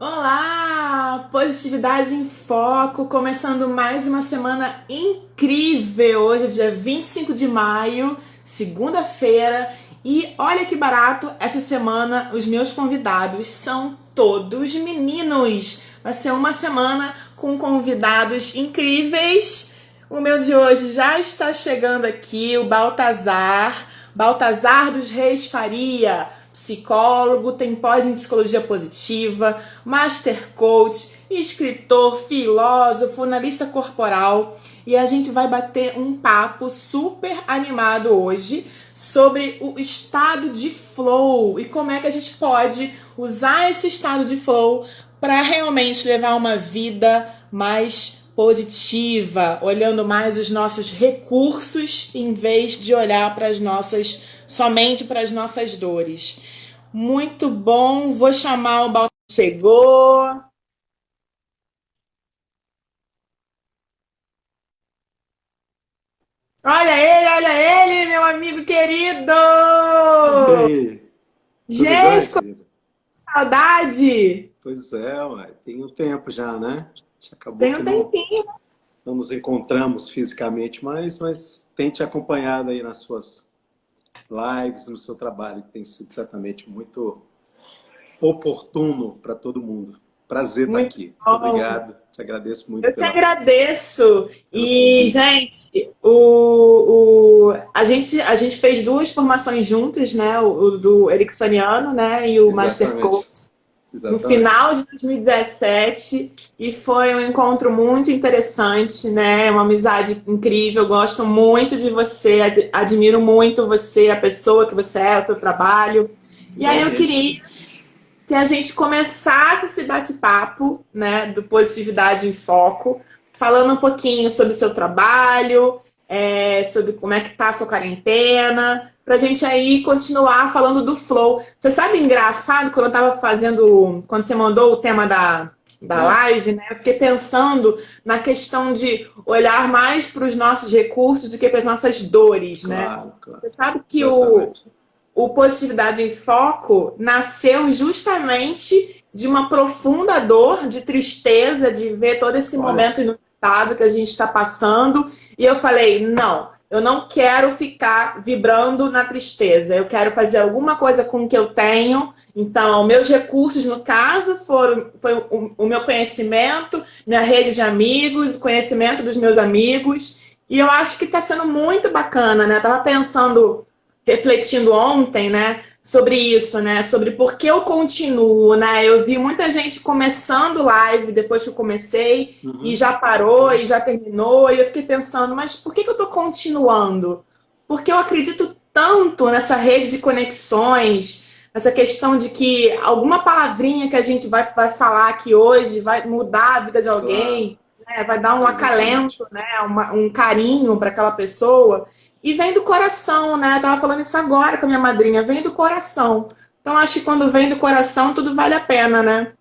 Olá! Positividade em Foco, começando mais uma semana incrível. Hoje é dia 25 de maio, segunda-feira, e olha que barato, essa semana os meus convidados são todos meninos. Vai ser uma semana com convidados incríveis. O meu de hoje já está chegando aqui, o Baltazar dos Reis Faria, psicólogo, tem pós em psicologia positiva, master coach, escritor, filósofo, analista corporal, e a gente vai bater um papo super animado hoje sobre o estado de flow e como é que a gente pode usar esse estado de flow para realmente levar uma vida mais positiva, olhando mais os nossos recursos em vez de olhar para as nossas somente para as nossas dores. Muito bom, vou chamar o Baltar. Chegou. Olha ele, meu amigo querido! E aí, tudo Gente, bem, com querido? saudade! Pois é, ué, tem um tempo já, né? A gente acabou Tem que um não, tempinho. não nos encontramos fisicamente, mas tem te acompanhado aí nas suas lives, no seu trabalho, que tem sido certamente muito oportuno para todo mundo. Prazer estar Muito aqui. Muito bom. obrigado, te agradeço muito Eu te agradeço. pelo E, convite. gente, a gente fez duas formações juntas, né? O do Ericksoniano, né? E o Master Exatamente, Coach no exatamente. final de 2017 e foi um encontro muito interessante, né? Uma amizade incrível. Gosto muito de você, admiro muito você, a pessoa que você é, o seu trabalho. E aí eu Igualmente, queria querido. que a gente começasse esse bate-papo, né, do Positividade em Foco, falando um pouquinho sobre o seu trabalho, sobre como é que tá a sua quarentena, pra gente aí continuar falando do flow. Você sabe, engraçado, quando eu tava fazendo, quando você mandou o tema da Ah, live, né, eu fiquei pensando na questão de olhar mais para os nossos recursos do que para as nossas dores, né? claro, claro. Você sabe que Exatamente. o Positividade em Foco nasceu justamente de uma profunda dor, de tristeza, de ver todo esse Olha, momento inusitado que a gente está passando. E eu falei: não, eu não quero ficar vibrando na tristeza, eu quero fazer alguma coisa com o que eu tenho. Então, meus recursos, no caso, foi o meu conhecimento, minha rede de amigos, o conhecimento dos meus amigos. E eu acho que está sendo muito bacana, né? Eu tava pensando refletindo ontem, né, sobre isso, né, sobre por que eu continuo, né? Eu vi muita gente começando live depois que eu comecei e uhum, já parou e já terminou, e eu fiquei pensando, mas por que eu tô continuando? Porque eu acredito tanto nessa rede de conexões, essa questão de que alguma palavrinha que a gente vai falar aqui hoje vai mudar a vida de claro, alguém, né? Vai dar um exatamente. acalento, né? Um carinho para aquela pessoa. E vem do coração, né? Eu tava falando isso agora com a minha madrinha, vem do coração. Então acho que quando vem do coração, tudo vale a pena, né?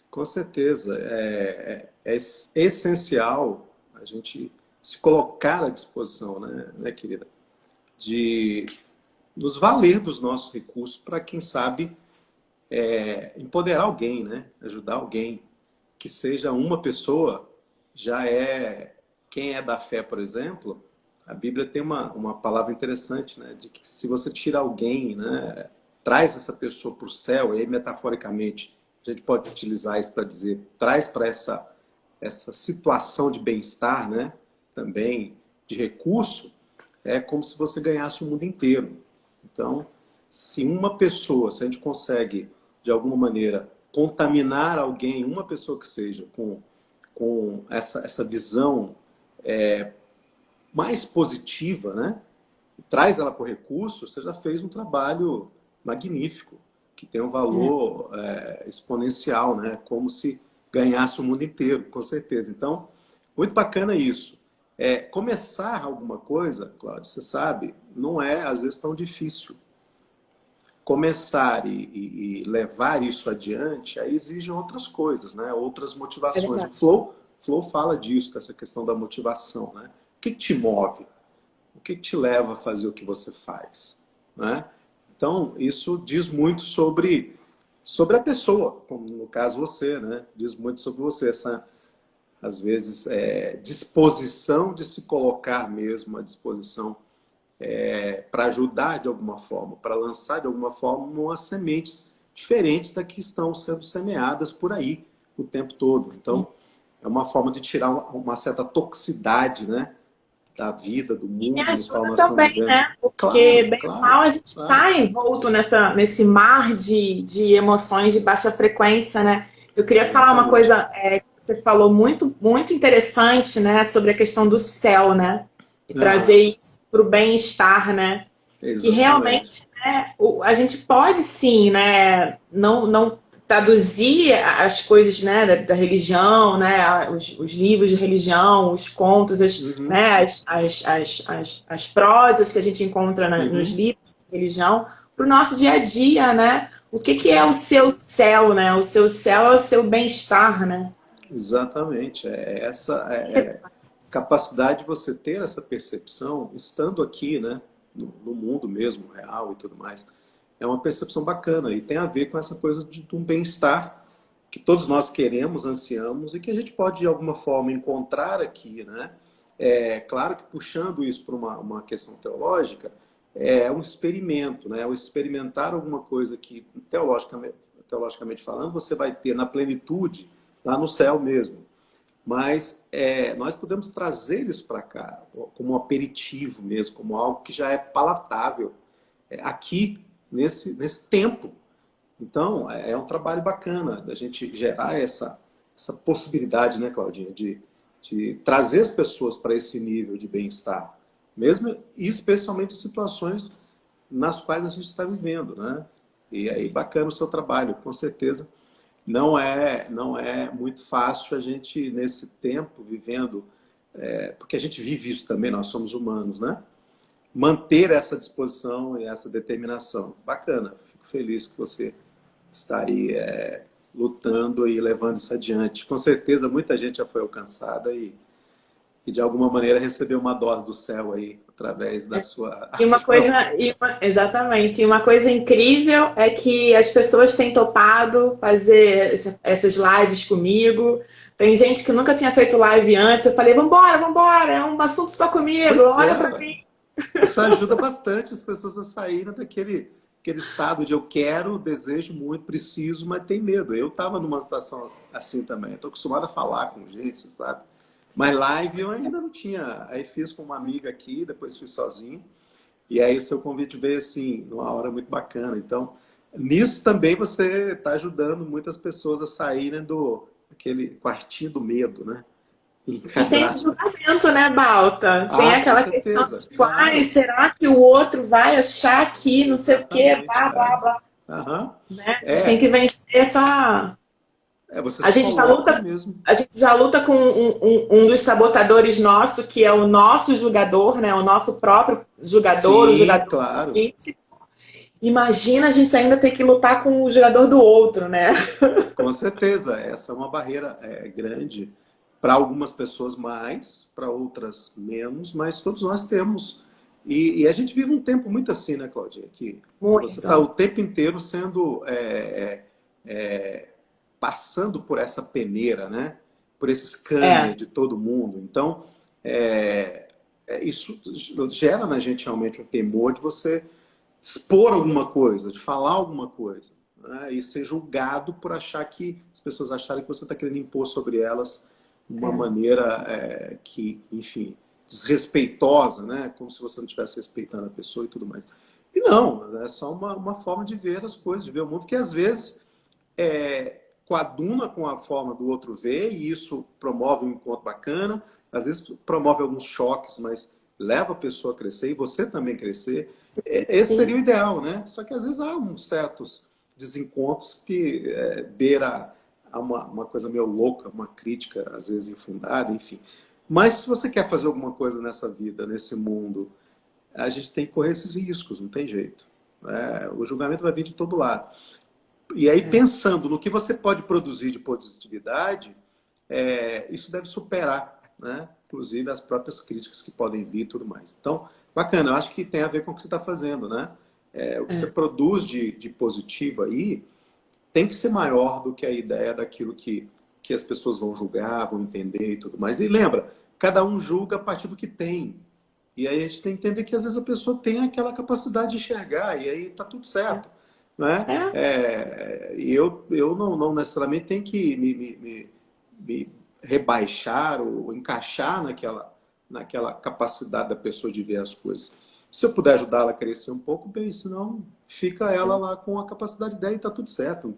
Com certeza, é essencial a gente se colocar à disposição, né, querida, de nos valer dos nossos recursos para, quem sabe, empoderar alguém, né, ajudar alguém, que seja uma pessoa, já é, quem é da fé, por exemplo, a Bíblia tem uma palavra interessante, né, de que se você tira alguém, né, traz essa pessoa para o céu, e aí metaforicamente a gente pode utilizar isso para dizer, traz para essa situação de bem-estar, né, também de recurso, é como se você ganhasse o mundo inteiro. Então, se uma pessoa, se a gente consegue, de alguma maneira, contaminar alguém, uma pessoa que seja, com essa visão mais positiva, né? E traz ela para o recurso, você já fez um trabalho magnífico, que tem um valor exponencial, né? Como se ganhasse o mundo inteiro, com certeza. Então, muito bacana isso. Começar alguma coisa, Cláudio, você sabe, não é às vezes tão difícil. Começar e levar isso adiante, aí exigem outras coisas, né? Outras É motivações. O verdade. Flow fala disso, dessa questão da motivação, né? O que te move? O que te leva a fazer o que você faz, né? Então, isso diz muito sobre a pessoa, como no caso você, né? Diz muito sobre você, essa, às vezes, disposição de se colocar mesmo à disposição para ajudar de alguma forma, para lançar de alguma forma umas sementes diferentes da que estão sendo semeadas por aí o tempo todo. Então, é uma forma de tirar uma certa toxicidade, né, da vida, do E me mundo no qual ajuda nós estamos também, vivendo. né? Porque, Claro, bem ou claro, mal, a gente claro. está envolto nesse mar de emoções de baixa frequência, né? Eu queria falar uma Exatamente. coisa que você falou muito, muito interessante, né? Sobre a questão do céu, né? E Aham, trazer isso para o bem-estar, né? Que exatamente. realmente, né, a gente pode sim, né, não traduzir as coisas, né, da religião, né, os livros de religião, os contos, Uhum, né, as prosas que a gente encontra nos uhum. livros de religião para o nosso dia a dia, né? O que que é o seu céu, né? O seu céu é o seu bem-estar, né? Exatamente. Essa capacidade de você ter essa percepção, estando aqui, né, no mundo mesmo, real e tudo mais, é uma percepção bacana e tem a ver com essa coisa de um bem-estar que todos nós queremos, ansiamos e que a gente pode, de alguma forma, encontrar aqui, né? É claro que puxando isso para uma questão teológica, é um experimento, né? O experimentar alguma coisa que, teologicamente falando, você vai ter na plenitude lá no céu mesmo. Mas nós podemos trazer isso para cá, como um aperitivo mesmo, como algo que já é palatável aqui, nesse tempo. Então, é um trabalho bacana da gente gerar essa possibilidade, né, Claudinha, de trazer as pessoas para esse nível de bem-estar, mesmo e especialmente em situações nas quais a gente está vivendo, né? E aí, bacana o seu trabalho, com certeza. Não é muito fácil a gente, nesse tempo, vivendo, porque a gente vive isso também, nós somos humanos, né? Manter essa disposição e essa determinação. Bacana, fico feliz que você está aí lutando e levando isso adiante. Com certeza, muita gente já foi alcançada e de alguma maneira recebeu uma dose do céu aí, através da sua E uma coisa, ação. exatamente, e uma coisa incrível é que as pessoas têm topado fazer essas lives comigo. Tem gente que nunca tinha feito live antes. Eu falei, vambora, vambora, é um assunto só comigo, Pois olha é, pra ué. mim. Isso ajuda bastante as pessoas a saírem aquele estado de eu quero, desejo muito, preciso, mas tem medo. Eu estava numa situação assim também. Estou acostumado a falar com gente, sabe? Mas live eu ainda não tinha. Aí fiz com uma amiga aqui, depois fiz sozinho. E aí o seu convite veio assim, numa hora muito bacana. Então, nisso também você está ajudando muitas pessoas a saírem do aquele quartinho do medo, né? E tem o Encarar. julgamento, né, Balta? Tem Ah, com aquela questão, certeza, tipo, ai, claro. será que o outro vai achar que não sei o quê, Exatamente. blá, blá, blá, Aham. né? A gente tem que É, vencer essa. você A se gente já coloca luta, mesmo. a gente já luta com um dos sabotadores nosso, que é o nosso julgador, né? O nosso próprio julgador, o Sim, julgador claro. crítico. Imagina a gente ainda ter que lutar com o julgador do outro, né? Com certeza. Essa é uma barreira grande. Para algumas pessoas mais, para outras menos, mas todos nós temos. E a gente vive um tempo muito assim, né, Claudinha? Que você está o Muito. tempo inteiro sendo passando por essa peneira, né? Por esse scanner É, de todo mundo. Então, isso gera na gente realmente um temor de você expor alguma coisa, de falar alguma coisa, né? E ser julgado por achar que as pessoas acharem que você está querendo impor sobre elas uma é, maneira que, enfim, desrespeitosa, né? Como se você não estivesse respeitando a pessoa e tudo mais. E não, é só uma forma de ver as coisas, de ver o mundo que às vezes coaduna com a forma do outro ver, e isso promove um encontro bacana, às vezes promove alguns choques, mas leva a pessoa a crescer e você também crescer. Esse seria o sim. ideal, né? Só que às vezes há uns certos desencontros que beira a uma coisa meio louca, uma crítica às vezes infundada, enfim. Mas se você quer fazer alguma coisa nessa vida, nesse mundo, a gente tem que correr esses riscos, não tem jeito. O julgamento vai vir de todo lado. E aí, É. pensando no que você pode produzir de positividade, isso deve superar, né? Inclusive as próprias críticas que podem vir e tudo mais. Então, bacana, eu acho que tem a ver com o que você está fazendo, né? O que você É. produz de positivo aí tem que ser maior do que a ideia daquilo que as pessoas vão julgar, vão entender e tudo mais. E lembra, cada um julga a partir do que tem. E aí a gente tem que entender que às vezes a pessoa tem aquela capacidade de enxergar, e aí tá tudo certo. Né? É, E eu não necessariamente tenho que me rebaixar ou encaixar naquela capacidade da pessoa de ver as coisas. Se eu puder ajudá-la a crescer um pouco, bem, senão fica ela lá com a capacidade dela e tá tudo certo.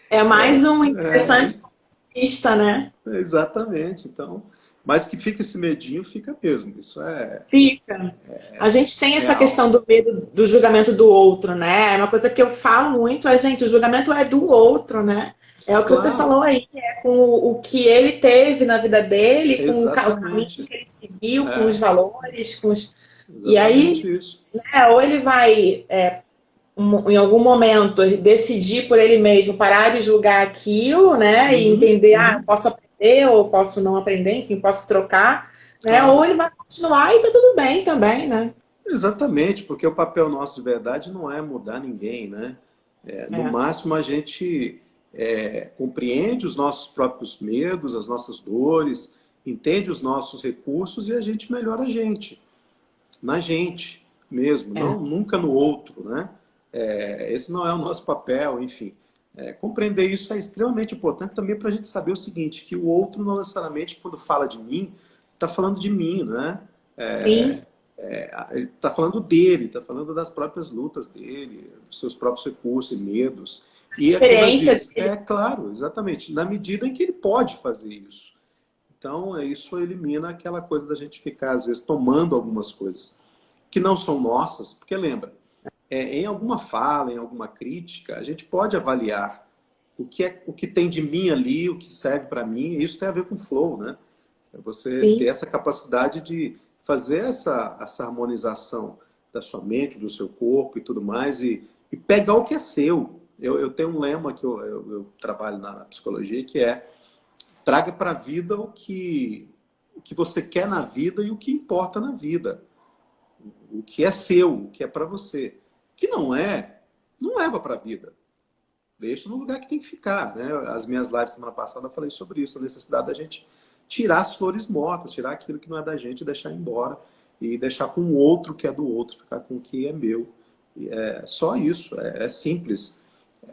é mais um É, interessante ponto de vista, né? exatamente. Então, mas que fica esse medinho, fica mesmo. Isso é Fica. A gente tem essa real. questão do medo do julgamento do outro, né? É uma coisa que eu falo muito, gente, o julgamento é do outro, né? É o que você Claro, falou aí, é com o que ele teve na vida dele, com o caminho exatamente. que ele seguiu, com os É, valores, com os... E exatamente aí, isso. né, ou ele vai, em algum momento, decidir por ele mesmo parar de julgar aquilo, né? E Uhum, entender, eu uhum, posso aprender ou posso não aprender, enfim, posso trocar, né? Ou claro. ele vai continuar e tá tudo bem também, né? Exatamente, porque o papel nosso de verdade não é mudar ninguém, né? No É, máximo a gente compreende os nossos próprios medos, as nossas dores, entende os nossos recursos e a gente melhora a gente, na gente mesmo, é. não nunca no outro, né? Esse não é o nosso papel, enfim. Compreender isso é extremamente importante também para a gente saber o seguinte, que o outro não necessariamente, quando fala de mim, está falando de mim, né? Sim, Ele está falando dele, está falando das próprias lutas dele, dos seus próprios recursos e medos. a E é como eu experiência disse, dele. é claro, exatamente, na medida em que ele pode fazer isso. Então, isso elimina aquela coisa da gente ficar, às vezes, tomando algumas coisas que não são nossas, porque lembra, em alguma fala, em alguma crítica, a gente pode avaliar o que tem de mim ali, o que serve para mim, e isso tem a ver com flow, né? É você ter Sim, essa capacidade de fazer essa harmonização da sua mente, do seu corpo e tudo mais, e pegar o que é seu. Eu tenho um lema que eu trabalho na psicologia, que é traga para a vida o que você quer na vida e o que importa na vida. O que é seu, o que é para você. O que não é, não leva para a vida. Deixa no lugar que tem que ficar. Né? As minhas lives semana passada eu falei sobre isso, a necessidade da gente tirar as flores mortas, tirar aquilo que não é da gente e deixar embora. E deixar com o outro que é do outro, ficar com o que é meu. E é só isso, é simples.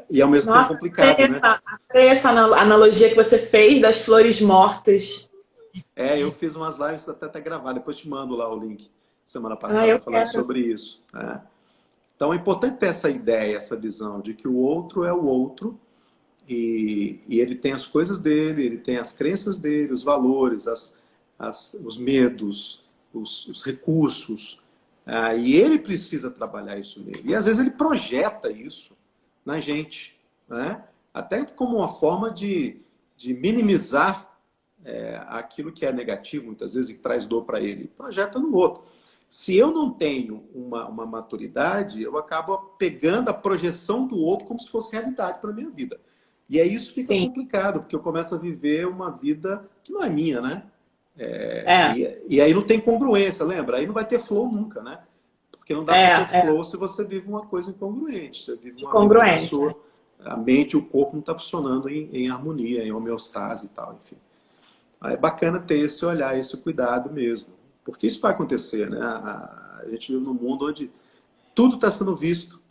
E ao mesmo tempo nossa, complicado, né? adorei essa analogia que você fez das flores mortas. Eu fiz umas lives até gravar, depois te mando lá o link semana Ah, passada eu falando quero. sobre isso. Né? Então é importante ter essa ideia, essa visão de que o outro é o outro e ele tem as coisas dele, ele tem as crenças dele, os valores, os medos, os recursos. E ele precisa trabalhar isso nele. E às vezes ele projeta isso na gente, né? Até como uma forma de minimizar aquilo que é negativo, muitas vezes, e que traz dor para ele. Projeta no outro. Se eu não tenho uma maturidade, eu acabo pegando a projeção do outro como se fosse realidade para a minha vida. E aí isso fica Sim, complicado, porque eu começo a viver uma vida que não é minha, né? é, E aí não tem congruência, lembra? Aí não vai ter flow nunca, né? Porque não dá para ter é, flow se você vive uma coisa incongruente. Você vive uma vida que incongruente. a mente e o corpo não está funcionando em harmonia, em homeostase e tal, enfim. Aí é bacana ter esse olhar, esse cuidado mesmo. Porque isso vai acontecer, né? A gente vive num mundo onde tudo está sendo visto.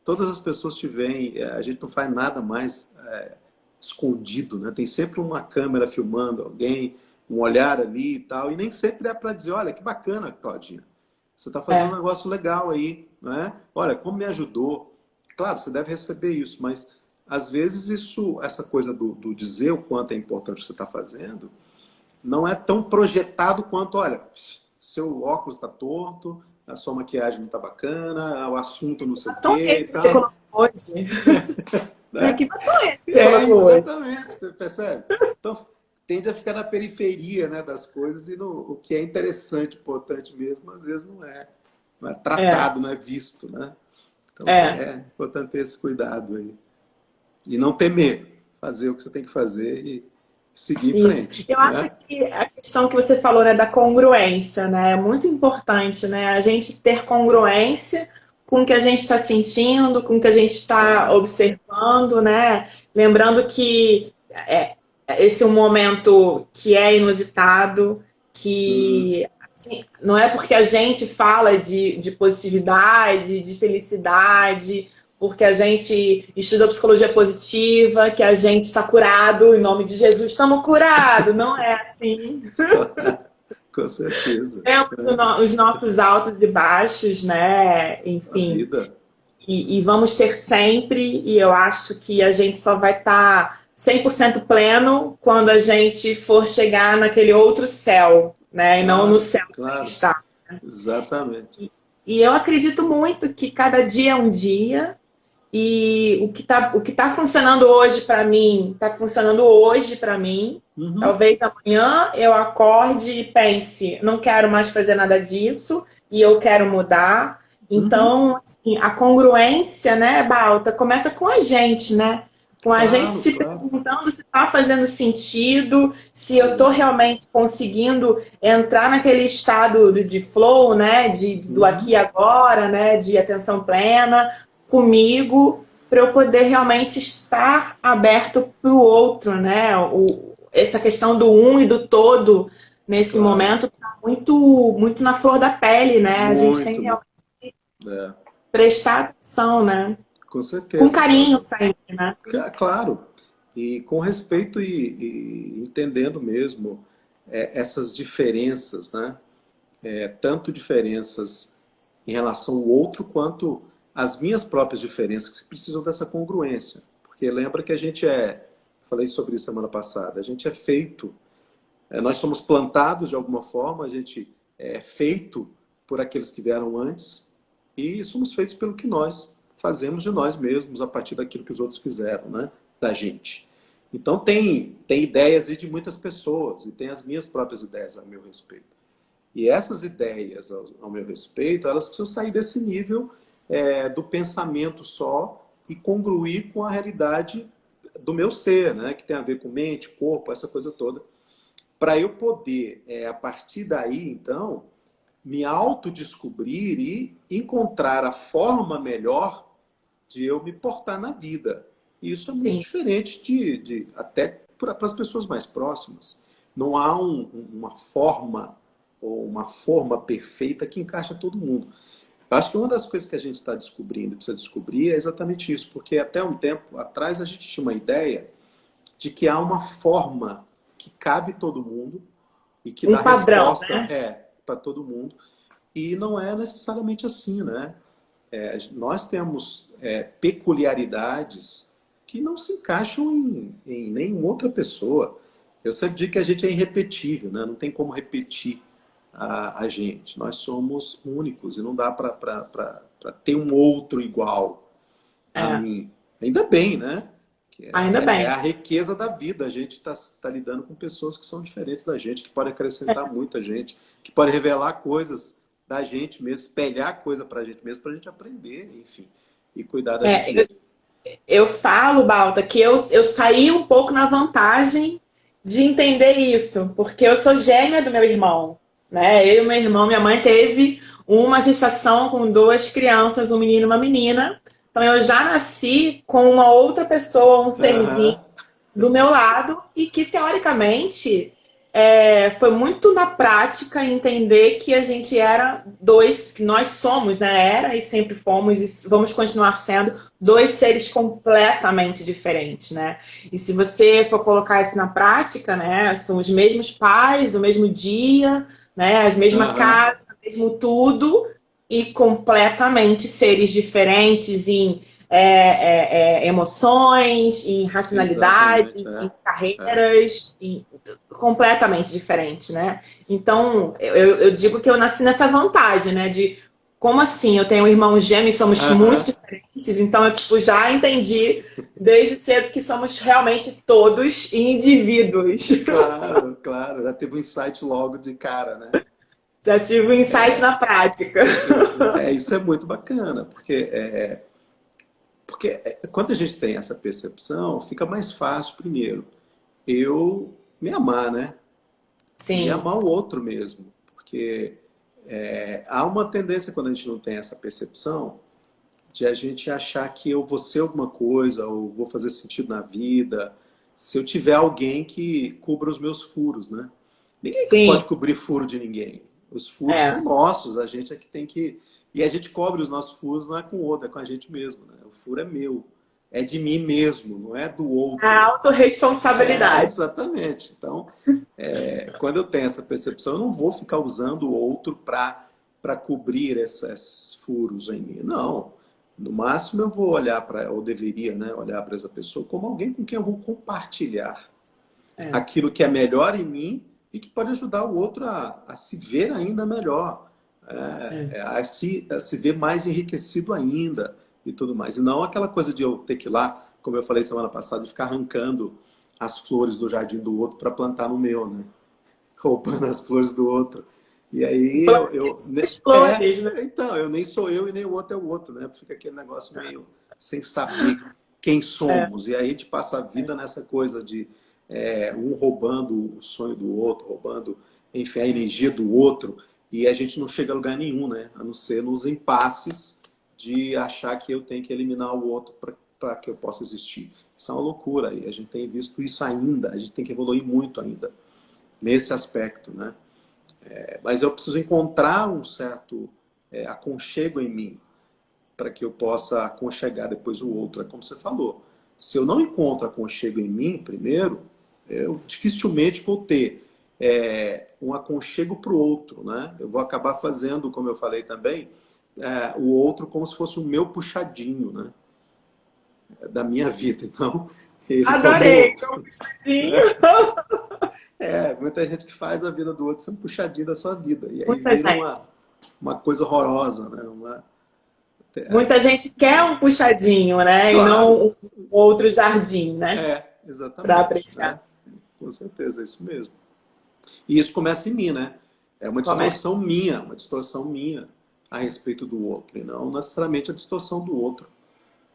Todas as pessoas te veem, a gente não faz nada mais escondido, né? Tem sempre uma câmera filmando alguém, um olhar ali e tal, e nem sempre é para dizer, olha, que bacana, Claudinha, você está fazendo um É, negócio legal aí, né? Olha, como me ajudou. Claro, você deve receber isso, mas às vezes essa coisa do dizer o quanto é importante o que você está fazendo, não é tão projetado quanto, olha, seu óculos está torto, a sua maquiagem não está bacana, o assunto não sei o batom quê e esse que você tal. colocou hoje. Né? Né? Que batom esse que você colocou hoje? Exatamente, você percebe? Então, tende a ficar na periferia, né, das coisas e o que é interessante, importante mesmo, às vezes não é É, tratado, não é visto, né? Então, é. é importante ter esse cuidado aí. E não temer, fazer o que você tem que fazer e seguir em Isso. frente, Eu acho né? que a questão que você falou, né, da congruência, né, é muito importante, né, a gente ter congruência com o que a gente está sentindo, com o que a gente está Claro. observando, né? lembrando que esse é um momento que é inusitado, Uhum, que assim, não é porque a gente fala de positividade, de felicidade, porque a gente estuda psicologia positiva, que a gente está curado, em nome de Jesus, estamos curados. Não é assim. com certeza. Temos os nossos altos e baixos, né? A Enfim, vida. e vamos ter sempre, e eu acho que a gente só vai estar 100% pleno quando a gente for chegar naquele outro céu, né? E não no Claro, céu que claro. está. Exatamente. E eu acredito muito que cada dia é um dia, e o que tá funcionando hoje para mim, está funcionando hoje para mim. Uhum, Talvez amanhã eu acorde e pense, não quero mais fazer nada disso e eu quero mudar. uhum. Então, assim, a congruência, né, Balta, começa com a gente, né? Com a gente Claro, se claro. perguntando se está fazendo sentido, se eu estou Sim. realmente conseguindo entrar naquele estado de flow, né? Do aqui e Uhum. agora, né? De atenção plena comigo para eu poder realmente estar aberto para o outro, né? Essa questão do um e do todo nesse Claro. momento está muito na flor da pele, né? A gente tem Muito, que muito. realmente É, prestar atenção, né? com Com certeza, carinho claro. sempre, né? Claro. E com respeito e entendendo mesmo essas diferenças, né? Tanto diferenças em relação ao outro, quanto as minhas próprias diferenças, que precisam dessa congruência. Porque lembra que a gente falei sobre isso semana passada, a gente é feito, nós somos plantados de alguma forma, a gente é feito por aqueles que vieram antes, e somos feitos pelo que nós fazemos de nós mesmos, a partir daquilo que os outros fizeram, né? Da gente. Então tem ideias de muitas pessoas, e tem as minhas próprias ideias a meu respeito. E essas ideias, ao meu respeito, elas precisam sair desse nível do pensamento só e congruir com a realidade do meu ser, né? Que tem a ver com mente, corpo, essa coisa toda. Para eu poder, a partir daí, então, me autodescobrir e encontrar a forma melhor de eu me portar na vida. E isso é muito Sim. diferente até para as pessoas mais próximas. Não há uma forma ou uma forma perfeita que encaixa todo mundo. Eu acho que uma das coisas que a gente está descobrindo, precisa descobrir, é exatamente isso, porque até um tempo atrás a gente tinha uma ideia de que há uma forma que cabe todo mundo e que dá Um padrão, resposta né? para todo mundo. E não é necessariamente assim, né? Nós temos peculiaridades que não se encaixam em nenhuma outra pessoa. Eu sempre digo que a gente é irrepetível, né? Não tem como repetir a gente. Nós somos únicos e não dá para ter um outro igual a É, mim. Ainda bem, né? Que ainda é bem. a riqueza da vida. A gente está lidando com pessoas que são diferentes da gente, que podem acrescentar muito a gente, que podem revelar coisas da gente mesmo, espelhar coisa para a gente aprender, enfim, e cuidar da gente É, mesmo. eu falo, Balta, que eu saí um pouco na vantagem de entender isso, porque eu sou gêmea do meu irmão, né? Eu e meu irmão, minha mãe teve uma gestação com duas crianças, um menino e uma menina. Então eu já nasci com uma outra pessoa, um serzinho Aham, do meu lado e que teoricamente foi muito na prática entender que a gente era dois, que nós somos, né? Era e sempre fomos e vamos continuar sendo dois seres completamente diferentes, né? E se você for colocar isso na prática, né? São os mesmos pais, o mesmo dia, né? A mesma aham, casa, o mesmo tudo e completamente seres diferentes em emoções, em exatamente, racionalidades, em é. carreiras, completamente diferentes, né? Então, eu digo que eu nasci nessa vantagem, né? De como assim? Eu tenho um irmão gêmeo e somos muito Aham, diferentes, então eu tipo, já entendi desde cedo que somos realmente todos indivíduos. claro, claro, já teve um insight logo de cara, né? Já tive um insight na prática. Isso é muito bacana, porque quando a gente tem essa percepção, fica mais fácil, primeiro, eu me amar, né? E Sim, amar o outro mesmo. Porque há uma tendência, quando a gente não tem essa percepção, de a gente achar que eu vou ser alguma coisa, ou vou fazer sentido na vida, se eu tiver alguém que cubra os meus furos, né? Ninguém Sim, pode cobrir furo de ninguém. Os furos são é. nossos, a gente é que tem que... E a gente cobre os nossos furos não é com o outro, é com a gente mesmo, né? O furo é meu, é de mim mesmo, não é do A outro. É, autorresponsabilidade. exatamente. Então, quando eu tenho essa percepção, eu não vou ficar usando o outro para cobrir esses furos em mim. Não. No máximo, eu vou olhar para, ou deveria, né, olhar para essa pessoa como alguém com quem eu vou compartilhar É, aquilo que é melhor em mim e que pode ajudar o outro a se ver ainda melhor, é. a se ver mais enriquecido ainda e tudo mais. E não aquela coisa de eu ter que ir lá, como eu falei semana passada, de ficar arrancando as flores do jardim do outro para plantar no meu, né? Roubando as flores do outro. E aí As flores, né? então, eu nem sou eu e nem o outro é o outro, né? Fica aquele negócio meio sem saber quem É, somos. E aí a gente passa a vida nessa coisa de um roubando o sonho do outro, roubando, enfim, a energia do outro, e a gente não chega a lugar nenhum, né? A não ser nos impasses de achar que eu tenho que eliminar o outro para que eu possa existir. Isso é uma loucura, e a gente tem visto isso ainda, a gente tem que evoluir muito ainda nesse aspecto, né? Mas eu preciso encontrar um certo aconchego em mim para que eu possa aconchegar depois o outro. É como você falou. Se eu não encontro aconchego em mim primeiro, eu dificilmente vou ter um aconchego para o outro, né? Eu vou acabar fazendo, como eu falei também, o outro como se fosse o meu puxadinho, né? Da minha vida. Então, ele como adorei, outro. como puxadinho. Né? Muita gente que faz a vida do outro ser um puxadinho da sua vida. E aí Muita vira gente. uma coisa horrorosa, né? Muita gente quer um puxadinho, né? E Claro, não um outro jardim, né? Para exatamente, apreciar. né? Com certeza, é isso mesmo. E isso começa em mim, né? É Começa. uma distorção minha a respeito do outro, e não necessariamente a distorção do outro.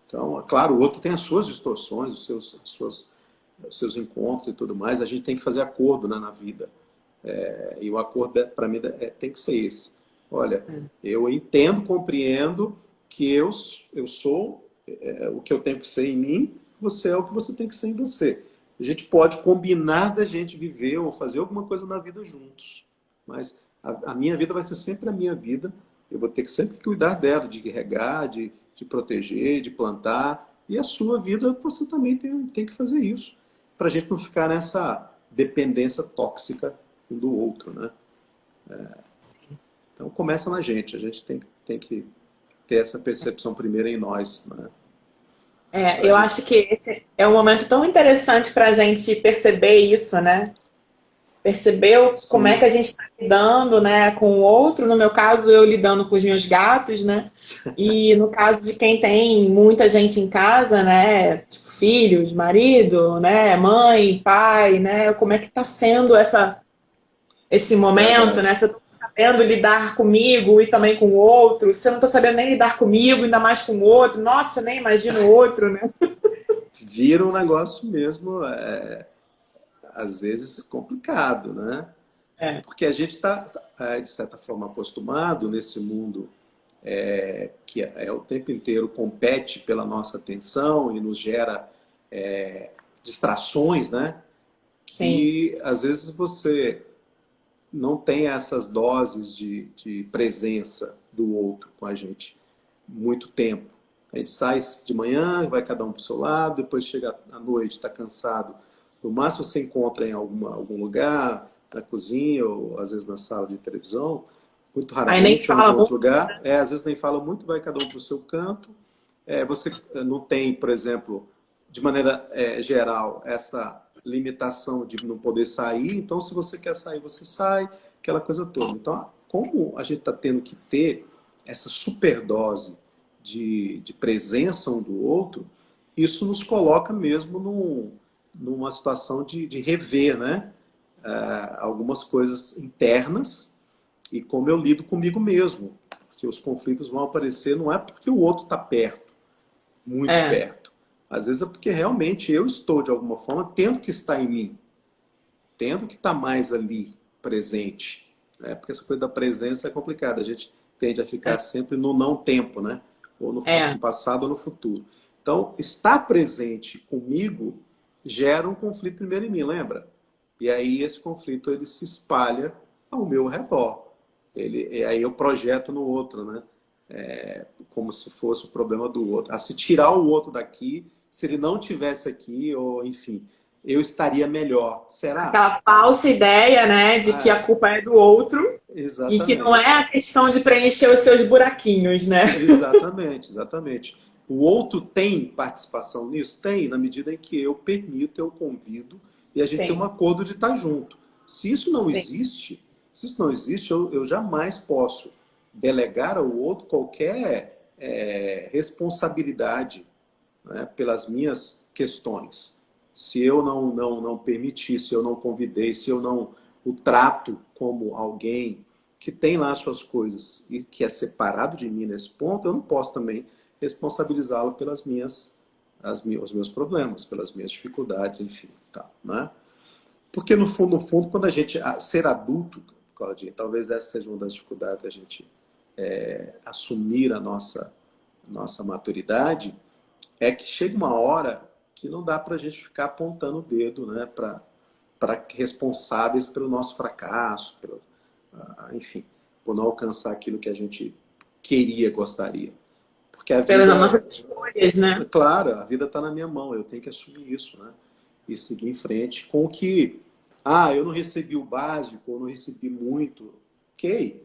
Então, é claro, o outro tem as suas distorções, os seus encontros e tudo mais. A gente tem que fazer acordo, né, na vida. E o acordo, para mim, tem que ser esse. Olha, eu entendo, compreendo que eu sou o que eu tenho que ser em mim, você é o que você tem que ser em você. A gente pode combinar da gente viver ou fazer alguma coisa na vida juntos, mas a minha vida vai ser sempre a minha vida. Eu vou ter que sempre cuidar dela, de regar, de proteger, de plantar. E a sua vida, você também tem que fazer isso, para a gente não ficar nessa dependência tóxica um do outro, né? Então começa na gente, a gente tem que ter essa percepção primeiro em nós, né? É, Pra eu gente. acho que esse é um momento tão interessante para a gente perceber isso, né? Perceber como é que Sim, a gente está lidando, né, com o outro. No meu caso, eu lidando com os meus gatos, né? E no caso de quem tem muita gente em casa, né, tipo filhos, marido, né, mãe, pai, né? Como é que está sendo esse momento, né? verdade. Se eu estou sabendo lidar comigo e também com o outro, se eu não estou sabendo nem lidar comigo, ainda mais com o outro, nossa, nem imagino o outro, né? Vira um negócio mesmo, às vezes, complicado, né? É, Porque a gente está, de certa forma, acostumado nesse mundo que o tempo inteiro compete pela nossa atenção e nos gera distrações, né? sim. Que às vezes você não tem essas doses de presença do outro com a gente muito tempo. A gente sai de manhã, vai cada um para o seu lado, depois chega à noite, está cansado. No máximo você encontra em algum lugar, na cozinha ou às vezes na sala de televisão, muito Aí nem raramente, ou em algum fala outro muito. lugar. Às vezes nem fala muito, vai cada um para o seu canto. Você não tem, por exemplo, de maneira geral, essa limitação de não poder sair. Então, se você quer sair, você sai, aquela coisa toda. Então, como a gente está tendo que ter essa superdose de presença um do outro, isso nos coloca mesmo numa situação de rever, né? Algumas coisas internas e como eu lido comigo mesmo. Porque os conflitos vão aparecer não é porque o outro está perto, muito É, perto. Às vezes é porque realmente eu estou, de alguma forma, tendo que estar em mim, tendo que estar mais ali, presente. Né? Porque essa coisa da presença é complicada. A gente tende a ficar é, sempre no não tempo, né? ou É. no passado ou no futuro. Então, estar presente comigo gera um conflito primeiro em mim, lembra? E aí esse conflito ele se espalha ao meu redor. E aí eu projeto no outro, né? Como se fosse o problema do outro. A se tirar o outro daqui, se ele não tivesse aqui, ou enfim, eu estaria melhor. Será? Aquela falsa ideia, né, de que a Ah, culpa é do outro e que não exatamente. é a questão de preencher os seus buraquinhos, né? Exatamente, exatamente. O outro tem participação nisso? Tem, na medida em que eu permito, eu convido, e a gente tem um Sim, acordo de estar junto. Se isso não sim. existe, se isso não existe, eu jamais posso delegar ao outro qualquer responsabilidade, né, pelas minhas questões. Se eu não permitir, se eu não convidei, se eu não o trato como alguém que tem lá as suas coisas e que é separado de mim nesse ponto, eu não posso também responsabilizá-lo pelas os meus problemas, pelas minhas dificuldades, enfim, tá, né? Porque no fundo, quando a gente ser adulto, Claudinha, talvez essa seja uma das dificuldades da gente assumir a nossa maturidade, é que chega uma hora que não dá para a gente ficar apontando o dedo, né, para responsáveis pelo nosso fracasso, enfim, por não alcançar aquilo que a gente queria, gostaria. Porque a Pelas vida, nossas escolhas, né? claro, a vida está na minha mão, eu tenho que assumir isso, né? E seguir em frente com o que, eu não recebi o básico, eu não recebi muito, ok,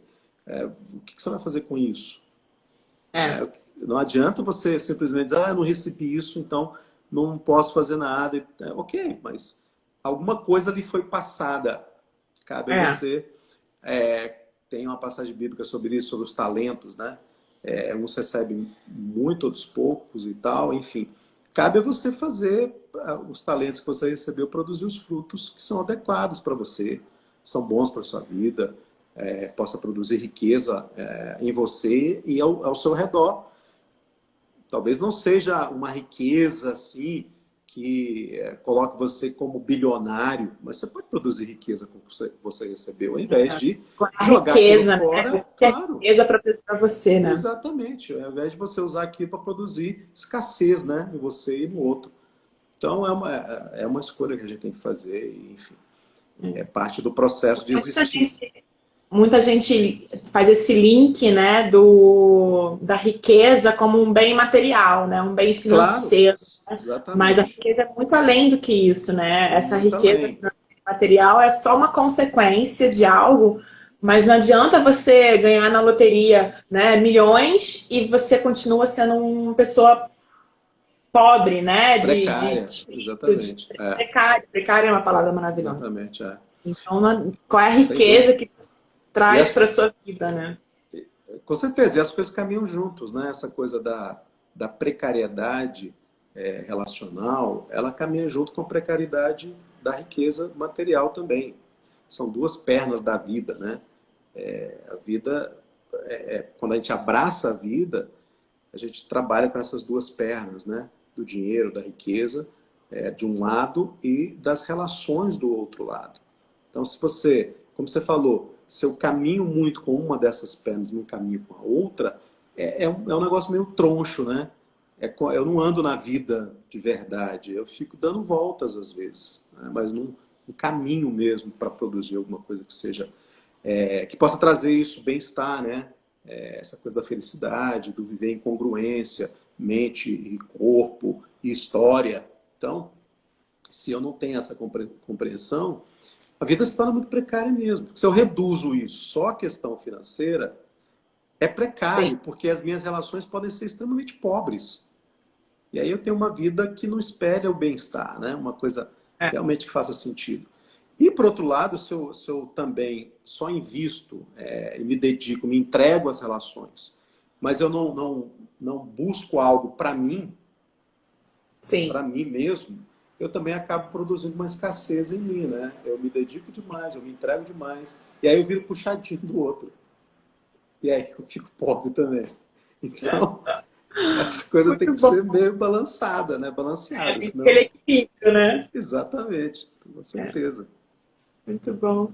o que você vai fazer com isso? É, Não adianta você simplesmente dizer, eu não recebi isso, então não posso fazer nada. Ok, mas alguma coisa lhe foi passada. Cabe a é. você. Tem uma passagem bíblica sobre isso, sobre os talentos, né? Uns recebem muito, outros poucos e tal, enfim. Cabe a você fazer os talentos que você recebeu produzir os frutos que são adequados para você, são bons para a sua vida, possa produzir riqueza em você e ao seu redor. Talvez não seja uma riqueza assim que coloque você como bilionário, mas você pode produzir riqueza com o que você recebeu, ao invés de Com a jogar aquilo riqueza, né? O fora, que é claro. riqueza para você, né? Exatamente, ao invés de você usar aquilo para produzir escassez, né, em você e no outro. Então é uma escolha que a gente tem que fazer, e, enfim, é parte do processo de Muita existir. gente, muita gente faz esse link, né, da riqueza como um bem material, né, um bem Claro, financeiro. Mas a exatamente, riqueza é muito além do que isso, né? Essa muito riqueza além. material é só uma consequência de algo, mas não adianta você ganhar na loteria, né, milhões e você continua sendo uma pessoa pobre, né? Precária, exatamente. Precário. Precário é uma palavra maravilhosa. Exatamente, Então, qual é a sem riqueza dúvida. que você E traz para sua vida, né? com certeza, e as coisas caminham juntos, né? Essa coisa da precariedade relacional, ela caminha junto com a precariedade da riqueza material também. São duas pernas da vida, né? A vida, quando a gente abraça a vida, a gente trabalha com essas duas pernas, né? Do dinheiro, da riqueza, de um lado, e das relações do outro lado. Então, se você, como você falou, se eu caminho muito com uma dessas pernas e não caminho com a outra, é um negócio meio troncho, né? Eu não ando na vida de verdade, eu fico dando voltas às vezes, né? Mas num caminho mesmo para produzir alguma coisa que seja, que possa trazer isso, bem-estar, né? Essa coisa da felicidade, do viver em congruência, mente e corpo e história. Então, se eu não tenho essa compreensão, a vida se torna muito precária mesmo. Se eu reduzo isso só à questão financeira, é Sim. precário, porque as minhas relações podem ser extremamente pobres. E aí eu tenho uma vida que não espelha o bem-estar, né? Uma coisa É. realmente que faça sentido. E, por outro lado, se eu também só invisto, e me dedico, me entrego às relações, mas eu não busco algo Sim. para mim mesmo, eu também acabo produzindo uma escassez em mim, né? Eu me dedico demais, eu me entrego demais, e aí eu viro puxadinho do outro. E aí eu fico pobre também. Então, essa coisa tem Muito que bom. ser meio balançada, né? Balanceada, Aquele senão... equilíbrio, né? Exatamente, com certeza. Muito bom.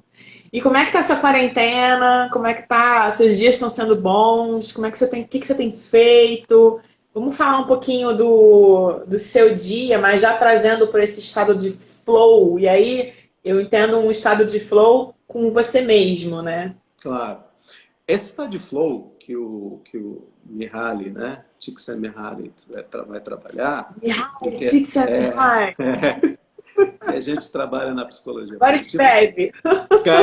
E como é que tá essa quarentena? Como é que tá? Seus dias estão sendo bons? Como é que você tem, o que que você tem feito? Vamos falar um pouquinho do seu dia, mas já trazendo para esse estado de flow. E aí eu entendo um estado de flow com você mesmo, né? Claro. Esse estado de flow que o Mihaly, né? Csikszentmihalyi vai trabalhar, e Mihaly que Csikszentmihalyi. e a gente trabalha na psicologia Agora positiva. escreve.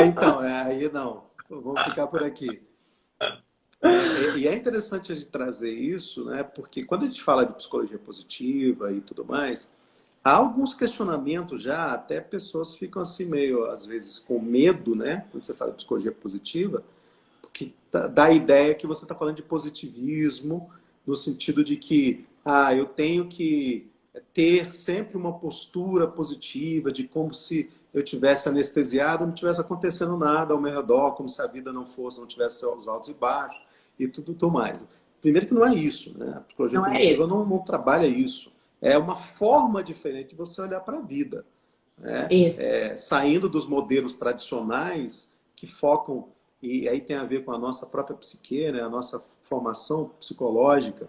Então, aí não, vamos ficar por aqui. E é interessante a gente trazer isso, né? Porque quando a gente fala de psicologia positiva e tudo mais, há alguns questionamentos já, até pessoas ficam assim meio, às vezes, com medo, né? Quando você fala de psicologia positiva, porque dá a ideia que você está falando de positivismo, no sentido de que eu tenho que ter sempre uma postura positiva, de como se eu tivesse anestesiado, não tivesse acontecendo nada ao meu redor, como se a vida não fosse, não tivesse os altos e baixos e tudo mais. Primeiro que não é isso, né? A psicologia Não é positiva isso. não trabalha isso. É uma forma diferente de você olhar para a vida, né? Isso. Saindo dos modelos tradicionais que focam, e aí tem a ver com a nossa própria psique, né? A nossa formação psicológica,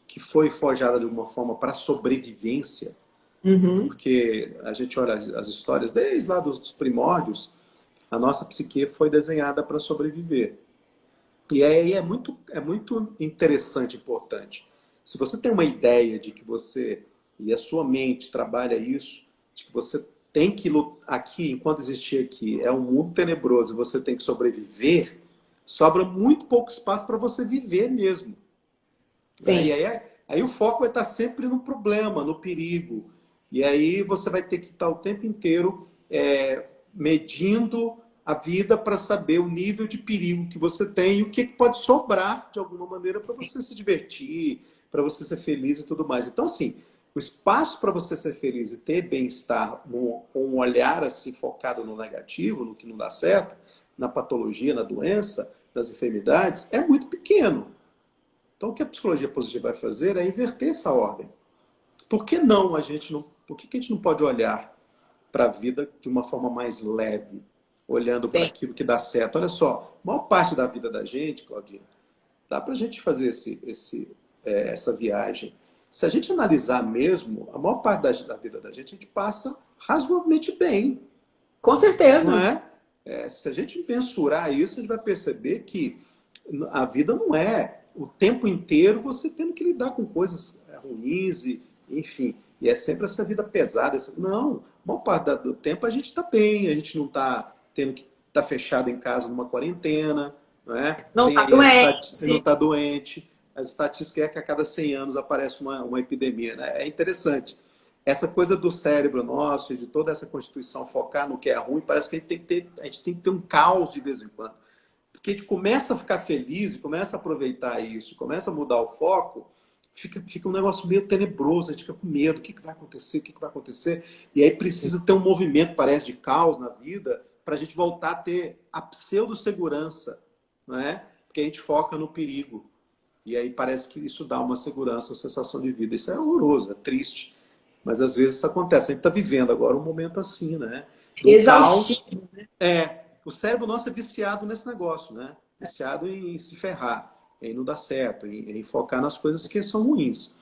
que foi forjada de uma forma para sobrevivência, Uhum. porque a gente olha as histórias desde lá dos primórdios, a nossa psique foi desenhada para sobreviver. E aí é muito interessante, importante. Se você tem uma ideia de que você e a sua mente trabalha isso, de que você tem que lutar aqui, enquanto existir aqui, é um mundo tenebroso e você tem que sobreviver, sobra muito pouco espaço para você viver mesmo. Né? E Sim. aí o foco vai estar sempre no problema, no perigo. E aí você vai ter que estar o tempo inteiro medindo a vida para saber o nível de perigo que você tem e o que pode sobrar de alguma maneira para Sim. você se divertir, para você ser feliz e tudo mais. Então, assim, o espaço para você ser feliz e ter bem-estar com um olhar assim focado no negativo, no que não dá certo, na patologia, na doença, nas enfermidades, é muito pequeno. Então, o que a psicologia positiva vai fazer é inverter essa ordem. Por que não a gente não, por que a gente não pode olhar para a vida de uma forma mais leve, olhando para Sim. aquilo que dá certo? Olha só, a maior parte da vida da gente, Claudinha, dá para a gente fazer essa viagem. Se a gente analisar mesmo, a maior parte da vida da gente, a gente passa razoavelmente bem, Com não certeza. é? Se a gente mensurar isso, a gente vai perceber que a vida não é o tempo inteiro você tendo que lidar com coisas ruins, enfim. E é sempre essa vida pesada. Não, a maior parte do tempo a gente está bem, a gente não está tendo que estar fechado em casa numa quarentena, não é? Não Tem tá aí não doente. está doente. As estatísticas é que a cada 100 anos aparece uma epidemia, né? É interessante. Essa coisa do cérebro nosso e de toda essa constituição focar no que é ruim, parece que a gente tem que ter um caos de vez em quando. Porque a gente começa a ficar feliz e começa a aproveitar isso, começa a mudar o foco, fica um negócio meio tenebroso, a gente fica com medo, o que vai acontecer, o que vai acontecer? E aí precisa ter um movimento, parece, de caos na vida, para a gente voltar a ter a pseudo-segurança, não é? Porque a gente foca no perigo. E aí parece que isso dá uma segurança, uma sensação de vida. Isso é horroroso, é triste. Mas às vezes isso acontece. A gente está vivendo agora um momento assim, né? Do caos. Exaustivo. O cérebro nosso é viciado nesse negócio, né? Viciado em se ferrar, em não dar certo, em focar nas coisas que são ruins.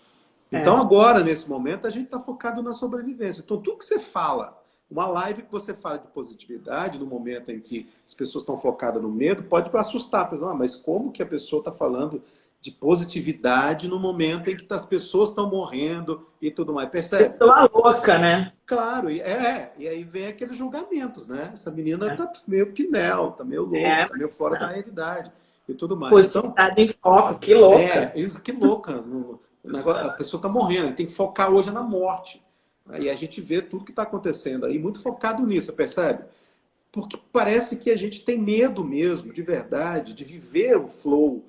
Então É. agora, nesse momento, a gente está focado na sobrevivência. Então tudo que você fala, uma live que você fala de positividade, no momento em que as pessoas estão focadas no medo, pode assustar. Mas como que a pessoa está falando de positividade no momento em que as pessoas estão morrendo e tudo mais? Percebe? Pessoa louca, né? Claro, e aí vem aqueles julgamentos, né? Essa menina tá meio pinel, tá meio louca, tá meio Mas fora da não. realidade e tudo mais. Então, Positividade em foco, que louca. isso que louca. A pessoa tá morrendo, tem que focar hoje na morte. E a gente vê tudo que está acontecendo aí, muito focado nisso, percebe? Porque parece que a gente tem medo mesmo, de verdade, de viver o flow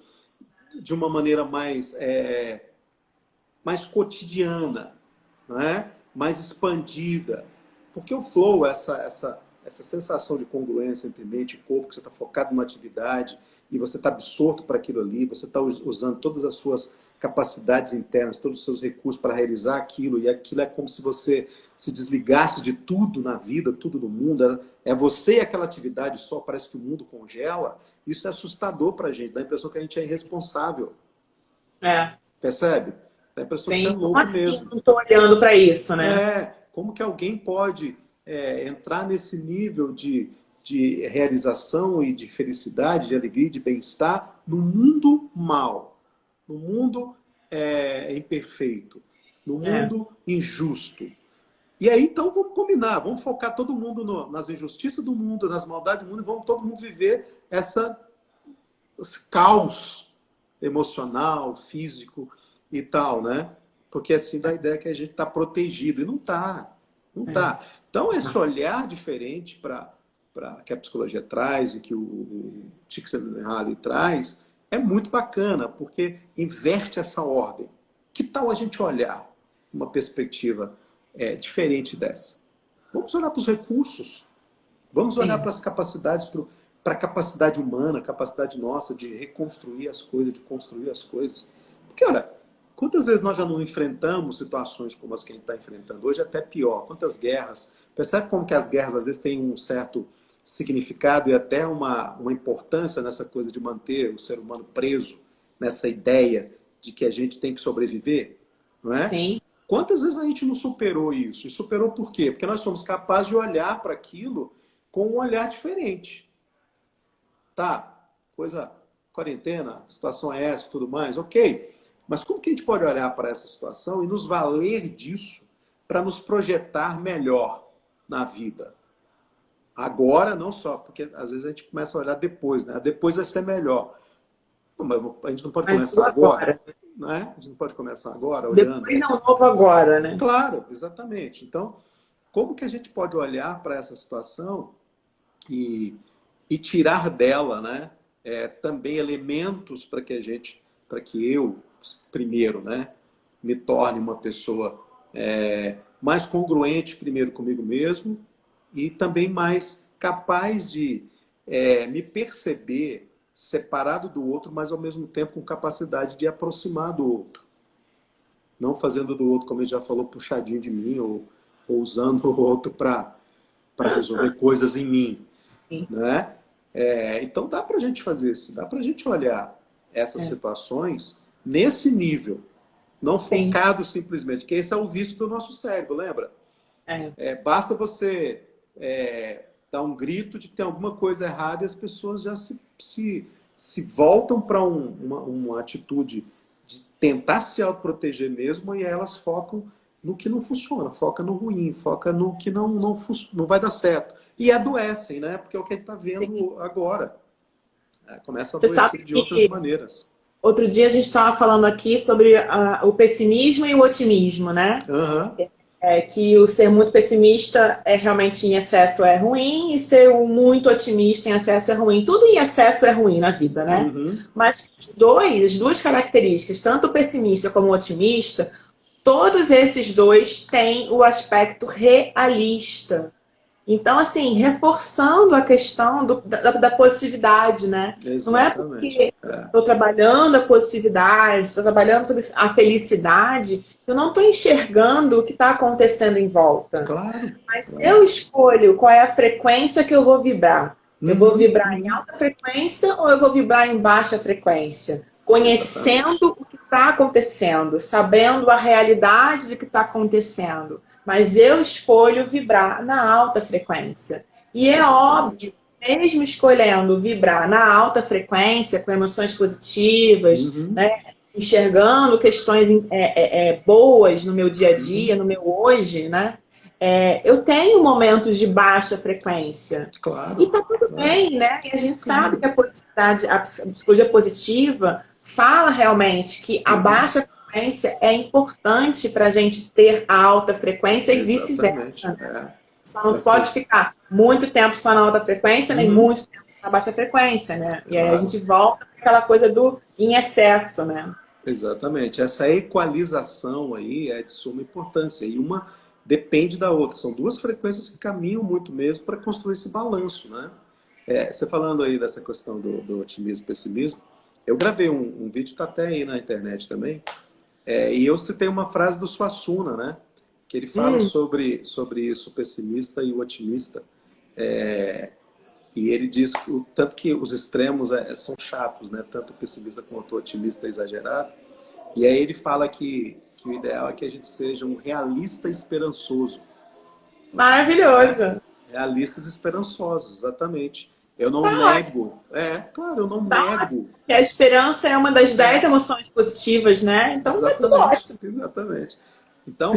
de uma maneira mais cotidiana, não é? Mais expandida. Porque o flow, essa sensação de congruência entre mente e corpo, que você está focado numa atividade e você está absorto para aquilo ali, você está usando todas as suas capacidades internas, todos os seus recursos para realizar aquilo, e aquilo é como se você se desligasse de tudo na vida, tudo no mundo, é você e aquela atividade só, parece que o mundo congela, isso é assustador para a gente, dá a impressão que a gente é irresponsável. É. Percebe? Dá a impressão que você é Sim, como louco assim? mesmo. Não estou olhando para isso, né? Como que alguém pode entrar nesse nível de realização e de felicidade, de alegria, de bem-estar no mundo mal, no mundo imperfeito, no É. mundo injusto. E aí, então, vamos combinar, vamos focar todo mundo nas injustiças do mundo, nas maldades do mundo, e vamos todo mundo viver esse caos emocional, físico e tal, né? Porque assim dá a ideia que a gente está protegido, e não está. Não tá. Então, esse olhar diferente que a psicologia traz e que o Csikszentmihalyi traz é muito bacana, porque inverte essa ordem. Que tal a gente olhar uma perspectiva diferente dessa? Vamos olhar para os recursos, vamos olhar Sim. para as capacidades, para a capacidade humana, a capacidade nossa de reconstruir as coisas, de construir as coisas. Porque, olha, quantas vezes nós já não enfrentamos situações como as que a gente está enfrentando hoje, até pior. Quantas guerras. Percebe como que as guerras às vezes têm um certo significado e até uma importância nessa coisa de manter o ser humano preso nessa ideia de que a gente tem que sobreviver, não é? Sim. Quantas vezes a gente não superou isso? E superou por quê? Porque nós somos capazes de olhar para aquilo com um olhar diferente. Tá, coisa, quarentena, situação é essa e tudo mais, ok. Mas como que a gente pode olhar para essa situação e nos valer disso para nos projetar melhor na vida? Agora, não só, porque às vezes a gente começa a olhar depois, né? Depois vai ser melhor. Mas a gente não pode Mas começar agora, agora. né? A gente não pode começar agora olhando. Depois é um novo agora, né? Claro, exatamente. Então, como que a gente pode olhar para essa situação e tirar dela, né? Também elementos para que eu, primeiro, né, me torne uma pessoa mais congruente primeiro comigo mesmo e também mais capaz de me perceber separado do outro, mas ao mesmo tempo com capacidade de aproximar do outro. Não fazendo do outro, como ele já falou, puxadinho de mim ou usando o outro para resolver coisas em mim. Sim. Né? Então dá para a gente fazer isso, dá para a gente olhar essas situações nesse nível, não Sim. focado simplesmente, que esse é o vício do nosso cérebro, lembra? Basta você dar um grito de que tem alguma coisa errada e as pessoas já se voltam para uma atitude de tentar se autoproteger mesmo, e elas focam no que não funciona, foca no ruim, foca no que não vai dar certo. E adoecem, né? Porque é o que a gente está vendo Sim. agora. Começa a Você sabe adoecer de outras que maneiras. outro dia a gente estava falando aqui sobre o pessimismo e o otimismo, né? Uhum. Que o ser muito pessimista realmente em excesso é ruim, e ser muito otimista em excesso é ruim. Tudo em excesso é ruim na vida, né? Uhum. Mas as duas características, tanto o pessimista como o otimista, todos esses dois têm o aspecto realista. Então, assim, reforçando a questão da positividade, né? Exatamente. Não é porque estou trabalhando a positividade, estou trabalhando sobre a felicidade, eu não estou enxergando o que está acontecendo em volta. Claro. Mas eu escolho qual é a frequência que eu vou vibrar. Eu vou vibrar em alta frequência ou eu vou vibrar em baixa frequência? Conhecendo o que está acontecendo, sabendo a realidade do que está acontecendo. Mas eu escolho vibrar na alta frequência. E é óbvio, mesmo escolhendo vibrar na alta frequência, com emoções positivas, né, enxergando questões boas no meu dia a dia, no meu hoje, né, eu tenho momentos de baixa frequência. Claro. E tá tudo bem, né? E a gente sabe que a positividade, a psicologia positiva fala realmente que a baixa frequência é importante para a gente ter a alta frequência e vice-versa. Só não pode ficar muito tempo só na alta frequência, nem muito tempo na baixa frequência, né? E aí a gente volta para aquela coisa do em excesso, né? Exatamente. Essa equalização aí é de suma importância. E uma depende da outra. São duas frequências que caminham muito mesmo para construir esse balanço, né? Você falando aí dessa questão do otimismo e pessimismo, Eu gravei um vídeo, está até aí na internet também, e eu citei uma frase do Suassuna, né? Que ele fala Hum, sobre isso, o pessimista e o otimista. E ele diz o tanto que os extremos são chatos, né? Tanto o pessimista quanto o otimista é exagerado. E aí ele fala que o ideal é que a gente seja um realista esperançoso, né? maravilhoso. Realistas esperançosos, exatamente. Eu não Tá ótimo. nego, claro, eu não Tá ótimo. nego. E a esperança é uma das 10 emoções positivas, né? Então vai tudo Exatamente, ótimo. exatamente. Então,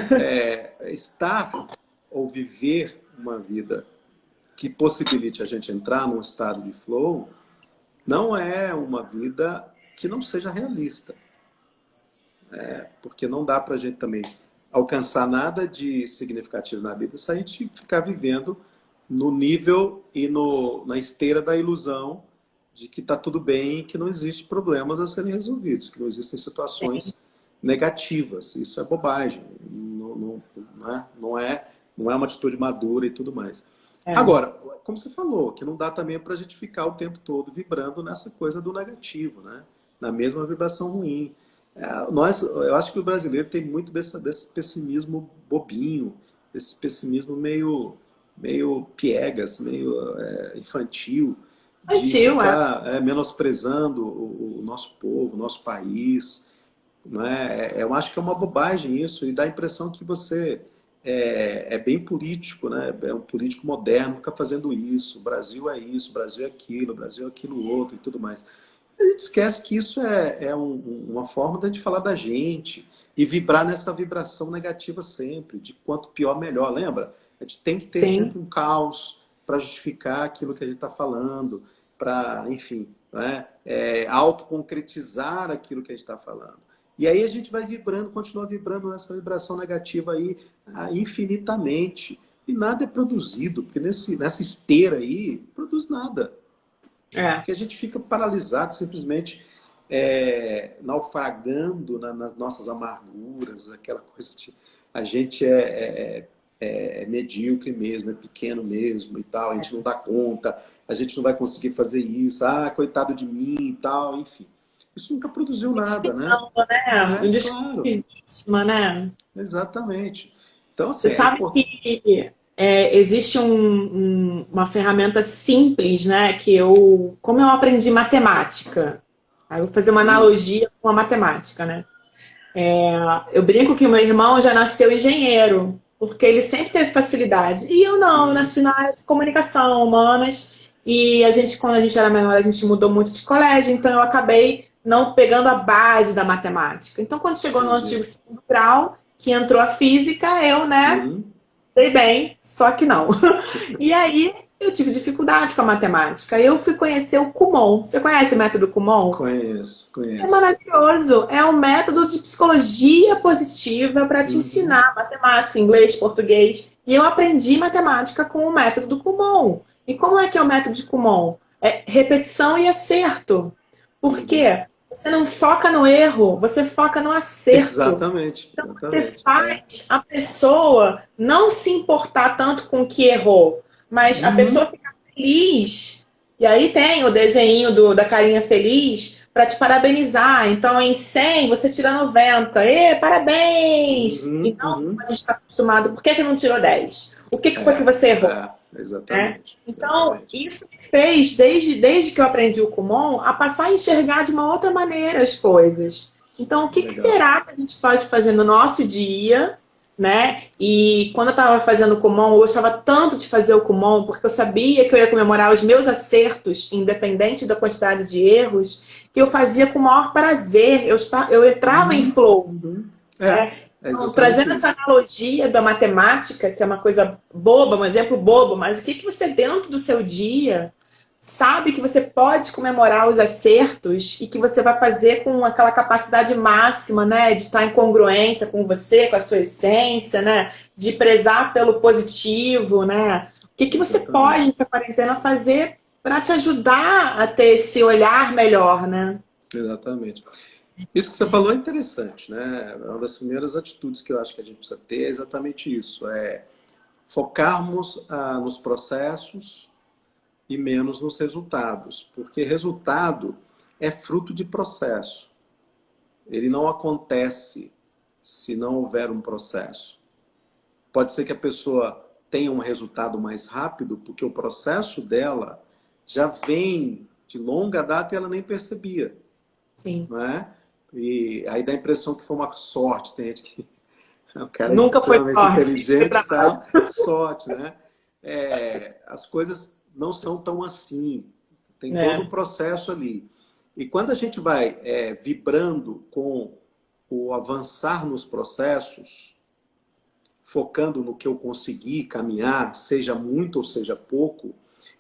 estar ou viver uma vida que possibilite a gente entrar num estado de flow não é uma vida que não seja realista, porque não dá para a gente também alcançar nada de significativo na vida se a gente ficar vivendo no nível e na esteira da ilusão de que está tudo bem, que não existe problemas a serem resolvidos, que não existem situações negativas. Isso é bobagem, não é uma atitude madura e tudo mais. É. Agora, como você falou, que não dá também para a gente ficar o tempo todo vibrando nessa coisa do negativo, né? Na mesma vibração ruim. Eu acho que o brasileiro tem muito desse pessimismo bobinho, esse pessimismo meio piegas, meio infantil, de Infantil, é. ficar menosprezando o nosso povo, o nosso país. Né? Eu acho que é uma bobagem isso, e dá a impressão que você é bem político, né? É um político moderno, fica fazendo isso, o Brasil é isso, o Brasil é aquilo, o Brasil é aquilo outro e tudo mais. A gente esquece que isso uma forma de a gente falar da gente e vibrar nessa vibração negativa sempre, de quanto pior, melhor. Lembra? A gente tem que ter Sim. sempre um caos para justificar aquilo que a gente está falando, para, enfim, né? Autoconcretizar aquilo que a gente está falando. E aí a gente vai vibrando, continua vibrando nessa vibração negativa aí infinitamente. E nada é produzido, porque nessa esteira aí, produz nada. É. Porque a gente fica paralisado, simplesmente naufragando nas nossas amarguras, aquela coisa de a gente é medíocre mesmo, é pequeno mesmo e tal, a gente não dá conta, a gente não vai conseguir fazer isso, coitado de mim e tal, enfim. Isso nunca produziu nada, né? Explicando, né? Um discurso Claro, de vítima, né? exatamente. Então, Você assim, é sabe importante. que existe uma ferramenta simples, né? Como eu aprendi matemática, aí eu vou fazer uma analogia com a matemática, né? Eu brinco que o meu irmão já nasceu engenheiro, porque ele sempre teve facilidade. E eu não, eu nasci na área de comunicação, humanas, e quando a gente era menor, a gente mudou muito de colégio, então eu acabei não pegando a base da matemática. Então, quando chegou no antigo Entendi. segundo grau, que entrou a física, eu, né, Uhum. dei bem, só que não. E aí eu tive dificuldade com a matemática. Eu fui conhecer o Kumon. Você conhece o método Kumon? Conheço, É conheço. maravilhoso. É um método de psicologia positiva para te Uhum. ensinar matemática, inglês, português. E eu aprendi matemática com o método do Kumon. E como é que é o método de Kumon? É repetição e acerto. Por Uhum. quê? Você não foca no erro, você foca no acerto. Exatamente, Então você exatamente. faz a pessoa não se importar tanto com o que errou, mas a pessoa Uhum. ficar feliz. E aí tem o desenho da carinha feliz para te parabenizar. Então, em 100, você tira 90. Ê, parabéns! E Uhum. não como a Uhum. gente está acostumado. Por que não tirou 10? O que foi que você errou? Né? Exatamente, Então, exatamente. isso me fez, desde que eu aprendi o Kumon, a passar a enxergar de uma outra maneira as coisas. Então, o que Legal. será que a gente pode fazer no nosso dia, né? E quando eu estava fazendo o Kumon, eu gostava tanto de fazer o Kumon, porque eu sabia que eu ia comemorar os meus acertos, independente da quantidade de erros, que eu fazia com o maior prazer. Eu entrava em Uhum. flow. Uhum. Né? É Então, exatamente trazendo essa isso. analogia da matemática, que é uma coisa boba, um exemplo bobo, mas o que você, dentro do seu dia, sabe que você pode comemorar os acertos e que você vai fazer com aquela capacidade máxima, né, de estar em congruência com você, com a sua essência, né, de prezar pelo positivo, né? O que você pode Exatamente. nessa quarentena fazer para te ajudar a ter esse olhar melhor, né? Exatamente. Isso que você falou é interessante, né? Uma das primeiras atitudes que eu acho que a gente precisa ter é exatamente isso. Focarmos nos processos e menos nos resultados. Porque resultado é fruto de processo. Ele não acontece se não houver um processo. Pode ser que a pessoa tenha um resultado mais rápido, porque o processo dela já vem de longa data e ela nem percebia. Sim. Não é? E aí dá a impressão que foi uma sorte. Tem gente que o cara é Nunca foi extremamente sorte. inteligente e tal, sorte, né? As coisas não são tão assim. Tem todo um processo ali. E quando a gente vai vibrando com o avançar nos processos, focando no que eu consegui caminhar, seja muito ou seja pouco,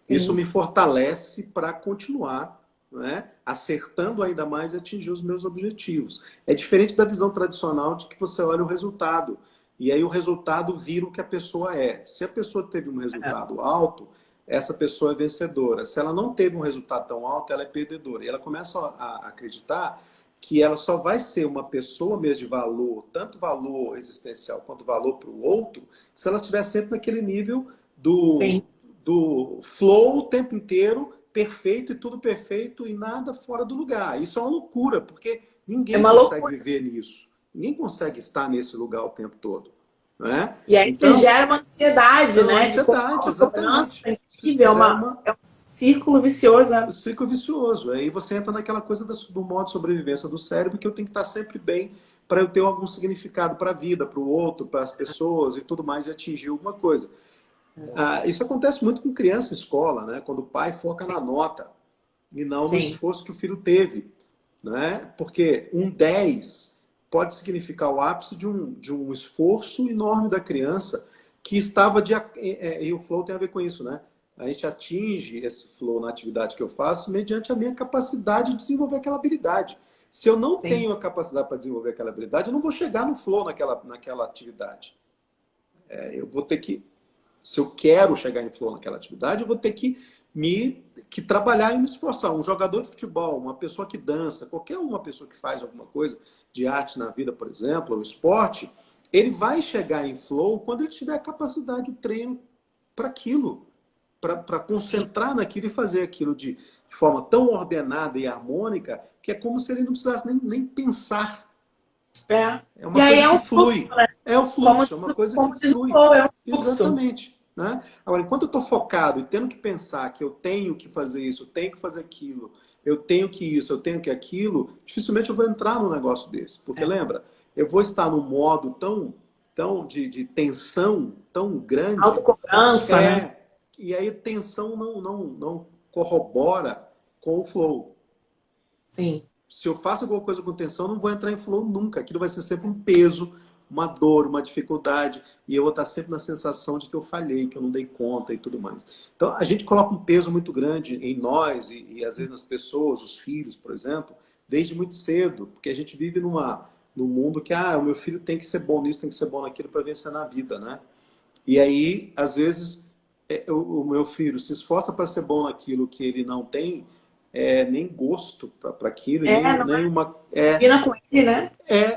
isso Sim. me fortalece para continuar, né, acertando ainda mais e atingir os meus objetivos. É diferente da visão tradicional de que você olha o resultado. E aí o resultado vira o que a pessoa é. Se a pessoa teve um resultado alto, essa pessoa é vencedora. Se ela não teve um resultado tão alto, ela é perdedora. E ela começa a acreditar que ela só vai ser uma pessoa mesmo de valor, tanto valor existencial quanto valor para o outro, se ela estiver sempre naquele nível Sim. do flow o tempo inteiro, perfeito e tudo perfeito e nada fora do lugar. Isso é uma loucura, porque É ninguém uma consegue loucura. viver nisso. Ninguém consegue estar nesse lugar o tempo todo. Né? E aí se Então, gera uma ansiedade, uma né? De ansiedade, uma cobrança exatamente. incrível, Gera uma é um círculo vicioso. o ciclo vicioso. Aí você entra naquela coisa do modo de sobrevivência do cérebro, que eu tenho que estar sempre bem para eu ter algum significado para a vida, para o outro, para as pessoas e tudo mais, e atingir alguma coisa. Isso acontece muito com criança em escola, né? Quando o pai foca na nota e não no Sim. esforço que o filho teve. Né? Porque um 10 pode significar o ápice de um esforço enorme da criança que estava e o flow tem a ver com isso, né? A gente atinge esse flow na atividade que eu faço mediante a minha capacidade de desenvolver aquela habilidade. Se eu não Sim. tenho a capacidade para desenvolver aquela habilidade, eu não vou chegar no flow naquela atividade. Eu vou ter que, se eu quero chegar em flow naquela atividade, eu vou ter que trabalhar e me esforçar. Um jogador de futebol, uma pessoa que dança, qualquer uma pessoa que faz alguma coisa de arte na vida, por exemplo, ou esporte, ele vai chegar em flow quando ele tiver a capacidade, o treino para aquilo, para concentrar naquilo e fazer aquilo de forma tão ordenada e harmônica que é como se ele não precisasse nem pensar. É. É E uma aí coisa é que um fluxo, flui. né? É o fluxo, é uma coisa que Como você já flui. falou, é um fluxo. Exatamente. Né? Agora, enquanto eu estou focado e tendo que pensar que eu tenho que fazer isso, eu tenho que fazer aquilo, eu tenho que isso, eu tenho que aquilo, dificilmente eu vou entrar num negócio desse. Porque lembra, eu vou estar num modo tão de tensão tão grande, Autocobrança, né? e aí a tensão não corrobora com o flow. Sim. Se eu faço alguma coisa com tensão, eu não vou entrar em flow nunca. Aquilo vai ser sempre um peso, uma dor, uma dificuldade. E eu vou estar sempre na sensação de que eu falhei, que eu não dei conta e tudo mais. Então, a gente coloca um peso muito grande em nós e às vezes nas pessoas, os filhos, por exemplo, desde muito cedo. Porque a gente vive num mundo que, o meu filho tem que ser bom nisso, tem que ser bom naquilo para vencer na vida, né? E aí, às vezes, o meu filho se esforça para ser bom naquilo que ele não tem, nem gosto para aquilo, Não nem uma. combina com ele, né?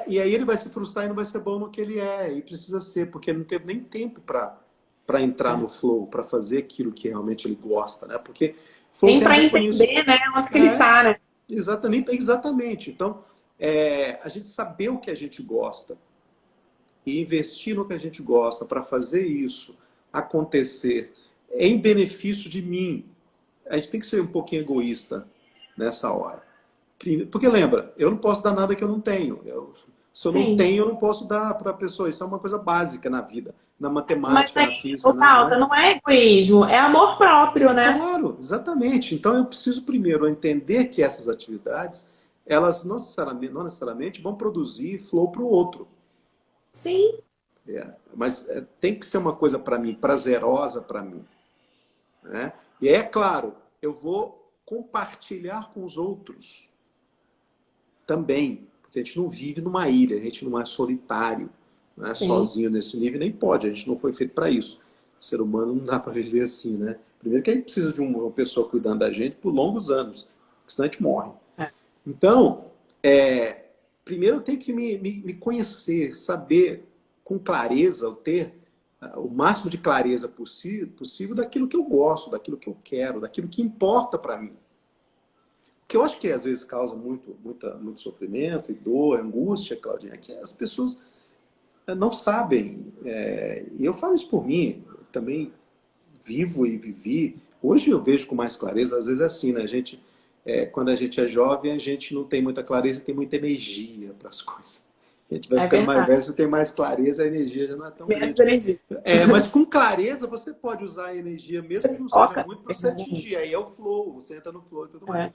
E aí ele vai se frustrar e não vai ser bom no que ele é. E precisa ser, porque ele não teve nem tempo para entrar no flow, para fazer aquilo que realmente ele gosta, né? Porque flow Nem tem a para ver com isso. entender, né? Onde que ele É, tá, né? exatamente. Então, a gente saber o que a gente gosta e investir no que a gente gosta para fazer isso acontecer em benefício de mim, a gente tem que ser um pouquinho egoísta nessa hora. Porque lembra, eu não posso dar nada que eu não tenho. Se eu não Sim. tenho, eu não posso dar para a pessoa. Isso é uma coisa básica na vida, na Mas matemática, aí, na física, ô, né? Pauta, não é egoísmo, é amor próprio, né? Claro, exatamente. Então eu preciso primeiro entender que essas atividades, elas não necessariamente vão produzir flow para o outro. Sim. Mas tem que ser uma coisa para mim, prazerosa para mim. Né? E é claro, eu vou compartilhar com os outros também, porque a gente não vive numa ilha, a gente não é solitário, não é Sim. sozinho nesse nível, nem pode, a gente não foi feito para isso. O ser humano não dá para viver assim, né? Primeiro que a gente precisa de uma pessoa cuidando da gente por longos anos, porque senão a gente morre. É. Então, primeiro eu tenho que me conhecer, saber com clareza, ter o máximo de clareza possível daquilo que eu gosto, daquilo que eu quero, daquilo que importa para mim. que eu acho que às vezes causa muito sofrimento e dor, angústia, Claudinha, é que as pessoas não sabem. E eu falo isso por mim, eu também vivo e vivi. Hoje eu vejo com mais clareza, às vezes é assim, né? Quando a gente é jovem, a gente não tem muita clareza e tem muita energia para as coisas. A gente vai É ficando mais velho, verdade. você tem mais clareza, a energia já não é tão Menos grande. energia. Mas com clareza você pode usar a energia, Você mesmo que não seja foca. muito, para você atingir. Aí é o flow, você entra no flow e tudo mais. É.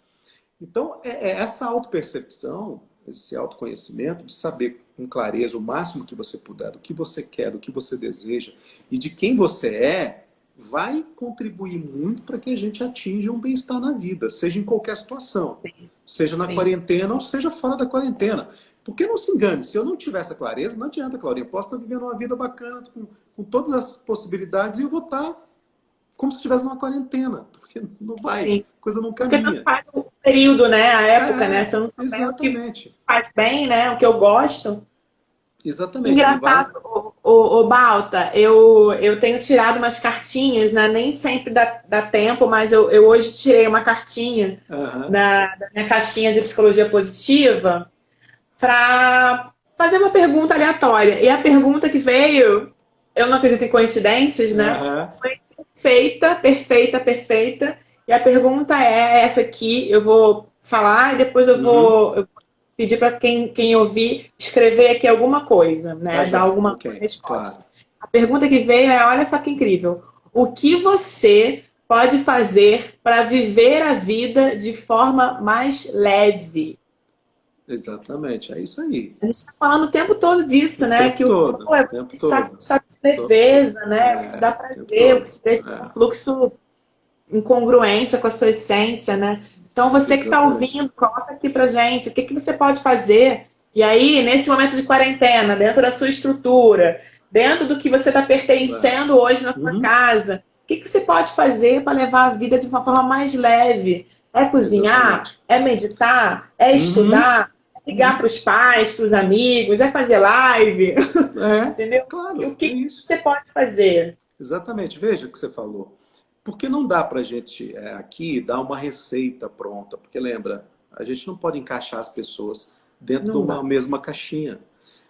Então, essa autopercepção, esse autoconhecimento, de saber com clareza o máximo que você puder, do que você quer, do que você deseja e de quem você é, vai contribuir muito para que a gente atinja um bem-estar na vida, seja em qualquer situação. Sim, Seja na sim. quarentena ou seja fora da quarentena. Porque não se engane, se eu não tiver essa clareza, não adianta, Claudinha. Eu posso estar vivendo uma vida bacana, com todas as possibilidades, e eu vou estar como se estivesse numa quarentena, porque não vai, Sim. a coisa não Porque tanto caminha. faz o período, né? A época, né? Se eu não souber o que Exatamente. faz bem, né? O que eu gosto. Exatamente, não vai. Engraçado, o Balta, eu tenho tirado umas cartinhas, né? Nem sempre dá tempo, mas eu hoje tirei uma cartinha Aham. da minha caixinha de psicologia positiva para fazer uma pergunta aleatória. E a pergunta que veio, eu não acredito em coincidências, né? Aham. Foi perfeita, perfeita, perfeita. E a pergunta é essa aqui, eu vou falar e depois Uhum. eu vou pedir para quem ouvir escrever aqui alguma coisa, Tá né? Dar joia. alguma Ok, resposta. claro. A pergunta que veio é, olha só que incrível. O que você pode fazer para viver a vida de forma mais leve? Exatamente, é isso aí. A gente está falando o tempo todo O disso, né? tempo Que o todo, flow é o você tempo estar todo, com estado de o tempo todo. leveza, né? O que te dá O tempo prazer, o que todo. te deixa um fluxo em congruência com a sua essência, né? Então, você que está Exatamente. ouvindo, coloca aqui pra gente o que, que você pode fazer. E aí, nesse momento de quarentena, dentro da sua estrutura, dentro do que você está É. pertencendo hoje na sua Uhum. casa, o que, que você pode fazer para levar a vida de uma forma mais leve? É cozinhar? Exatamente. É meditar? É Uhum. estudar? É ligar para Uhum. os pais, para os amigos? É fazer live? Entendeu? E Claro, o é que, que isso. você pode fazer? Exatamente. Veja o que você falou. Porque não dá para a gente aqui dar uma receita pronta. Porque lembra, a gente não pode encaixar as pessoas dentro de Não uma dá. mesma caixinha.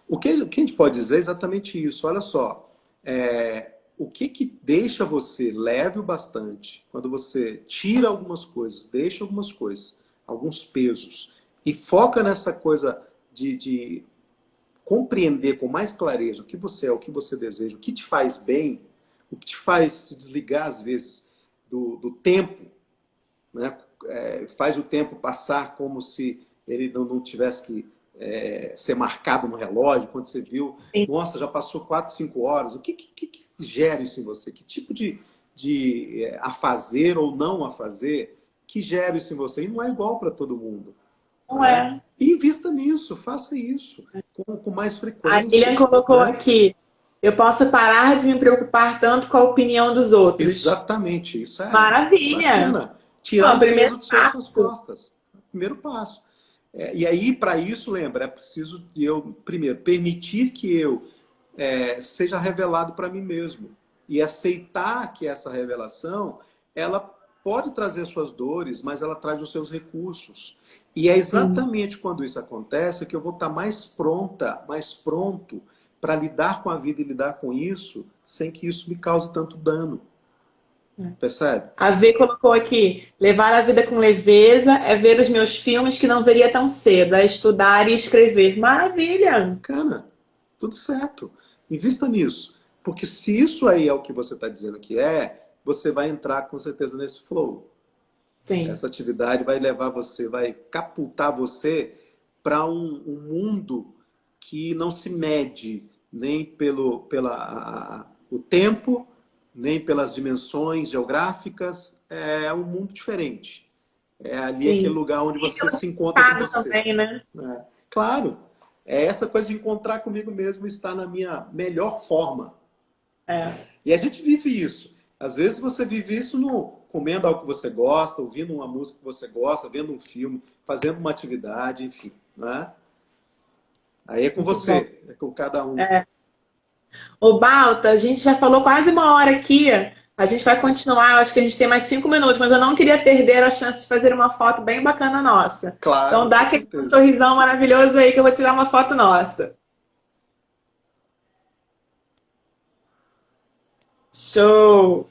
O que a gente pode dizer é exatamente isso. Olha só, o que deixa você leve o bastante quando você tira algumas coisas, deixa algumas coisas, alguns pesos, e foca nessa coisa de compreender com mais clareza o que você é, o que você deseja, o que te faz bem, o que te faz se desligar, às vezes, do tempo, né? Faz o tempo passar como se ele não tivesse que ser marcado no relógio, quando você viu, Sim, nossa, já passou 4, 5 horas. O que gera isso em você? Que tipo de a fazer ou não a fazer que gera isso em você? E não é igual para todo mundo. não Né? é. E invista nisso, faça isso com mais A Lilian frequência. colocou Né? aqui: eu posso parar de me preocupar tanto com a opinião dos outros. Exatamente, isso é Maravilha! bacana. Tirar Bom, um primeiro peso sobre suas passo. costas. Primeiro passo. E aí, para isso, lembra, é preciso de eu, primeiro, permitir que eu seja revelado para mim mesmo. E aceitar que essa revelação, ela pode trazer suas dores, mas ela traz os seus recursos. E é Sim. exatamente quando isso acontece que eu vou estar mais pronta, mais pronto para lidar com a vida e lidar com isso sem que isso me cause tanto dano. Percebe? A V colocou aqui: levar a vida com leveza é ver os meus filmes que não veria tão cedo, é estudar e escrever. Maravilha! Bacana, tudo certo. Invista nisso. Porque se isso aí é o que você está dizendo que você vai entrar com certeza nesse flow. Sim, Essa atividade vai levar você, vai capultar você para um mundo que não se mede nem o tempo, nem pelas dimensões geográficas. É um mundo diferente. É ali aquele sim. lugar onde E você pelo se encontra com significado você. também, né? Claro, é essa coisa de encontrar comigo mesmo estar na minha melhor forma. É. E a gente vive isso. Às vezes você vive isso comendo algo que você gosta, ouvindo uma música que você gosta, vendo um filme, fazendo uma atividade, enfim. Né? Aí é com Muito bom. você, é com cada um. É. Ô, Balta, a gente já falou quase uma hora aqui, A gente vai continuar, eu acho que a gente tem mais 5 minutos, mas eu não queria perder a chance de fazer uma foto bem bacana nossa. Então Claro, dá com aquele certeza. sorrisão maravilhoso aí que eu vou tirar uma foto nossa. Show!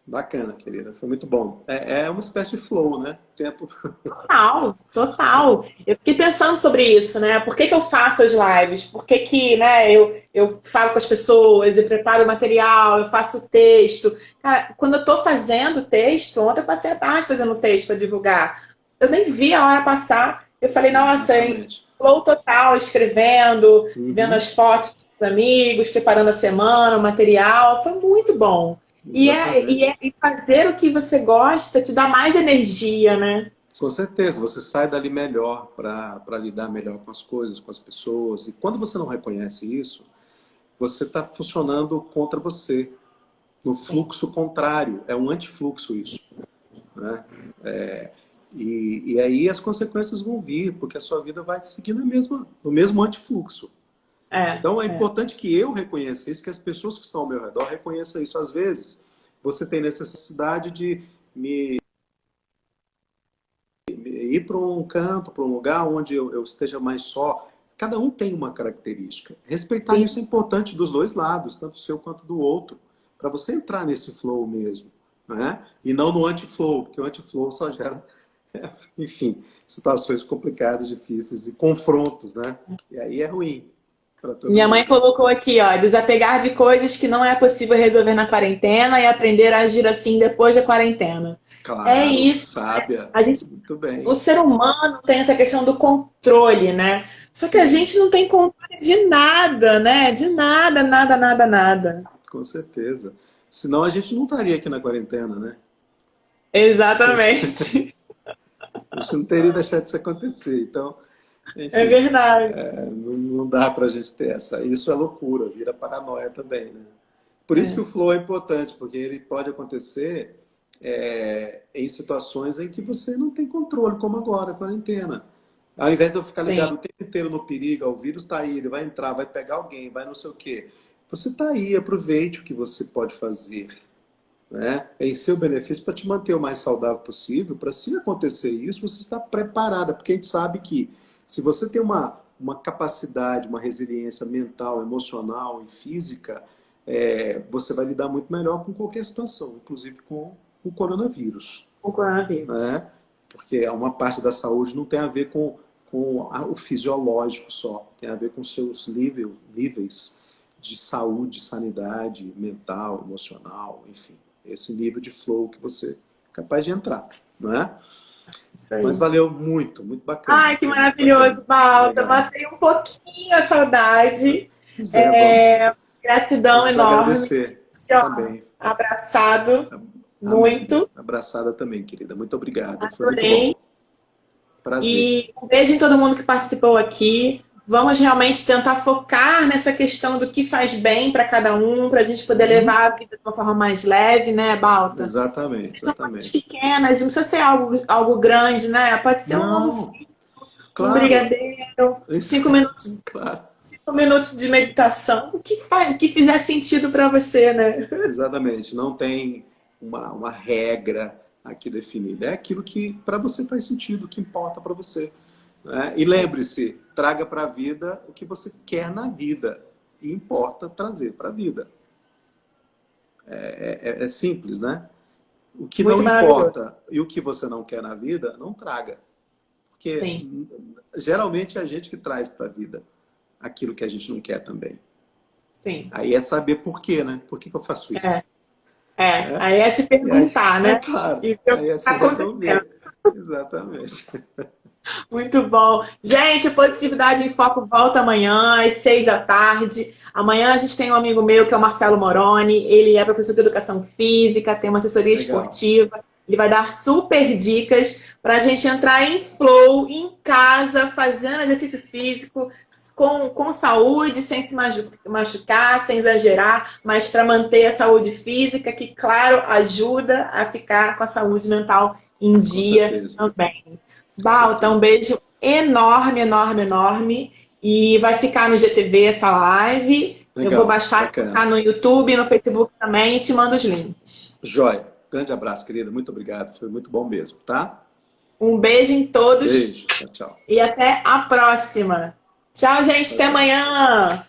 Bacana, querida. Foi muito bom. É uma espécie de flow, né? Tempo. Total, total. Eu fiquei pensando sobre isso, né? Por que que eu faço as lives? Por que que, né, eu falo com as pessoas, eu preparo o material, eu faço o texto. Cara, quando eu tô fazendo texto, ontem eu passei a tarde fazendo texto para divulgar. Eu nem vi a hora passar. Eu falei, nossa, em Exatamente. flow total, escrevendo, vendo Uhum, as fotos dos amigos, preparando a semana, o material. Foi muito bom. exatamente. E fazer o que você gosta te dá mais energia, né? Com certeza, você sai dali melhor para lidar melhor com as coisas, com as pessoas. E quando você não reconhece isso, você está funcionando contra você, no Sim. fluxo contrário. É um antifluxo isso, né? E aí as consequências vão vir, porque a sua vida vai seguir no mesmo antifluxo. É, Então é é. importante que eu reconheça isso, que as pessoas que estão ao meu redor reconheçam isso. Às vezes, você tem necessidade de ir para um canto, para um lugar onde eu esteja mais só. Cada um tem uma característica. Respeitar Sim, isso é importante dos dois lados, tanto o seu quanto do outro, para você entrar nesse flow mesmo, né? E não no anti-flow, porque o anti-flow só gera, enfim, situações complicadas, difíceis e confrontos, né? E aí é ruim para todo minha mãe mundo. colocou aqui, ó, desapegar de coisas que não é possível resolver na quarentena e aprender a agir assim depois da quarentena. É Claro, isso. sábia, A gente, muito o bem. ser humano tem essa questão do controle, né? Só que a Sim, gente não tem controle de nada, né? De nada, nada, nada, nada. com certeza. Senão a gente não estaria aqui na quarentena, né? Exatamente. A gente não teria deixado isso acontecer. Então, É enfim, verdade. não dá para a gente ter essa. Isso é loucura, vira paranoia também, né? Por isso que É, o flow é importante, porque ele pode acontecer em situações em que você não tem controle, como agora, a quarentena. Ao invés de eu ficar ligado sim. o tempo inteiro no perigo, ó, o vírus está aí, ele vai entrar, vai pegar alguém, vai não sei o quê. Você está aí, aproveite o que você pode fazer, né? Em seu benefício para te manter o mais saudável possível, para se acontecer isso, você está preparada, porque a gente sabe que se você tem uma capacidade, uma resiliência mental, emocional e física, você vai lidar muito melhor com qualquer situação, inclusive com o coronavírus, O coronavírus. né? Porque uma parte da saúde não tem a ver com o fisiológico só, tem a ver com seus níveis de saúde, sanidade mental, emocional, enfim, esse nível de flow que você é capaz de entrar, não é? Isso Mas aí. valeu muito, muito bacana, Ai, que foi muito bacana, maravilhoso, Balta. legal. Matei um pouquinho a saudade. Pois é, É, gratidão vamos enorme. agradecer Assim, ó, também. abraçado Amém. muito. Abraçada também, querida. Muito obrigado. Foi muito bom. Adorei. Prazer. E um beijo em todo mundo que participou aqui. Vamos realmente tentar focar nessa questão do que faz bem para cada um, para a gente poder Uhum. levar a vida de uma forma mais leve, né, Balta? Exatamente, Sejam coisas exatamente. pequenas, não precisa ser algo grande, né? Pode ser um ovo Não, frito, um claro. brigadeiro, Isso, 5 minutos, claro. 5 minutos de meditação, o que faz, o que fizer sentido para você, né? Exatamente. Não tem uma regra aqui definida. É aquilo que para você faz sentido, o que importa para você, né? E lembre-se, traga para a vida o que você quer na vida. E importa trazer para a vida. É simples, né? O que não Muito maravilhoso. importa e o que você não quer na vida, não traga. Porque Sim, geralmente é a gente que traz para a vida aquilo que a gente não quer também. sim. Aí é saber por quê, né? Por que eu faço É, isso? é. Né? Aí é se E aí, perguntar, é né? claro, E ver o que aí é se está acontecendo. resolver. Exatamente. Muito bom. Gente, Positividade em Foco volta amanhã, às 6 da tarde. Amanhã a gente tem um amigo meu, que é o Marcelo Moroni. Ele é professor de Educação Física, tem uma assessoria Legal. esportiva. Ele vai dar super dicas para a gente entrar em flow, em casa, fazendo exercício físico, com saúde, sem se machucar, sem exagerar, mas para manter a saúde física, que, claro, ajuda a ficar com a saúde mental em Com dia certeza. também. Com Balta, um certeza. beijo enorme, enorme, enorme. E vai ficar no GTV essa live. Eu vou Legal, baixar, bacana. tá no YouTube, no Facebook também e te mando os links. Joia. Grande abraço, querida. Muito obrigado. Foi muito bom mesmo, tá? Um beijo em todos Beijo. Tchau, tchau. e até a próxima. Tchau, gente. Tchau, Até tchau. amanhã.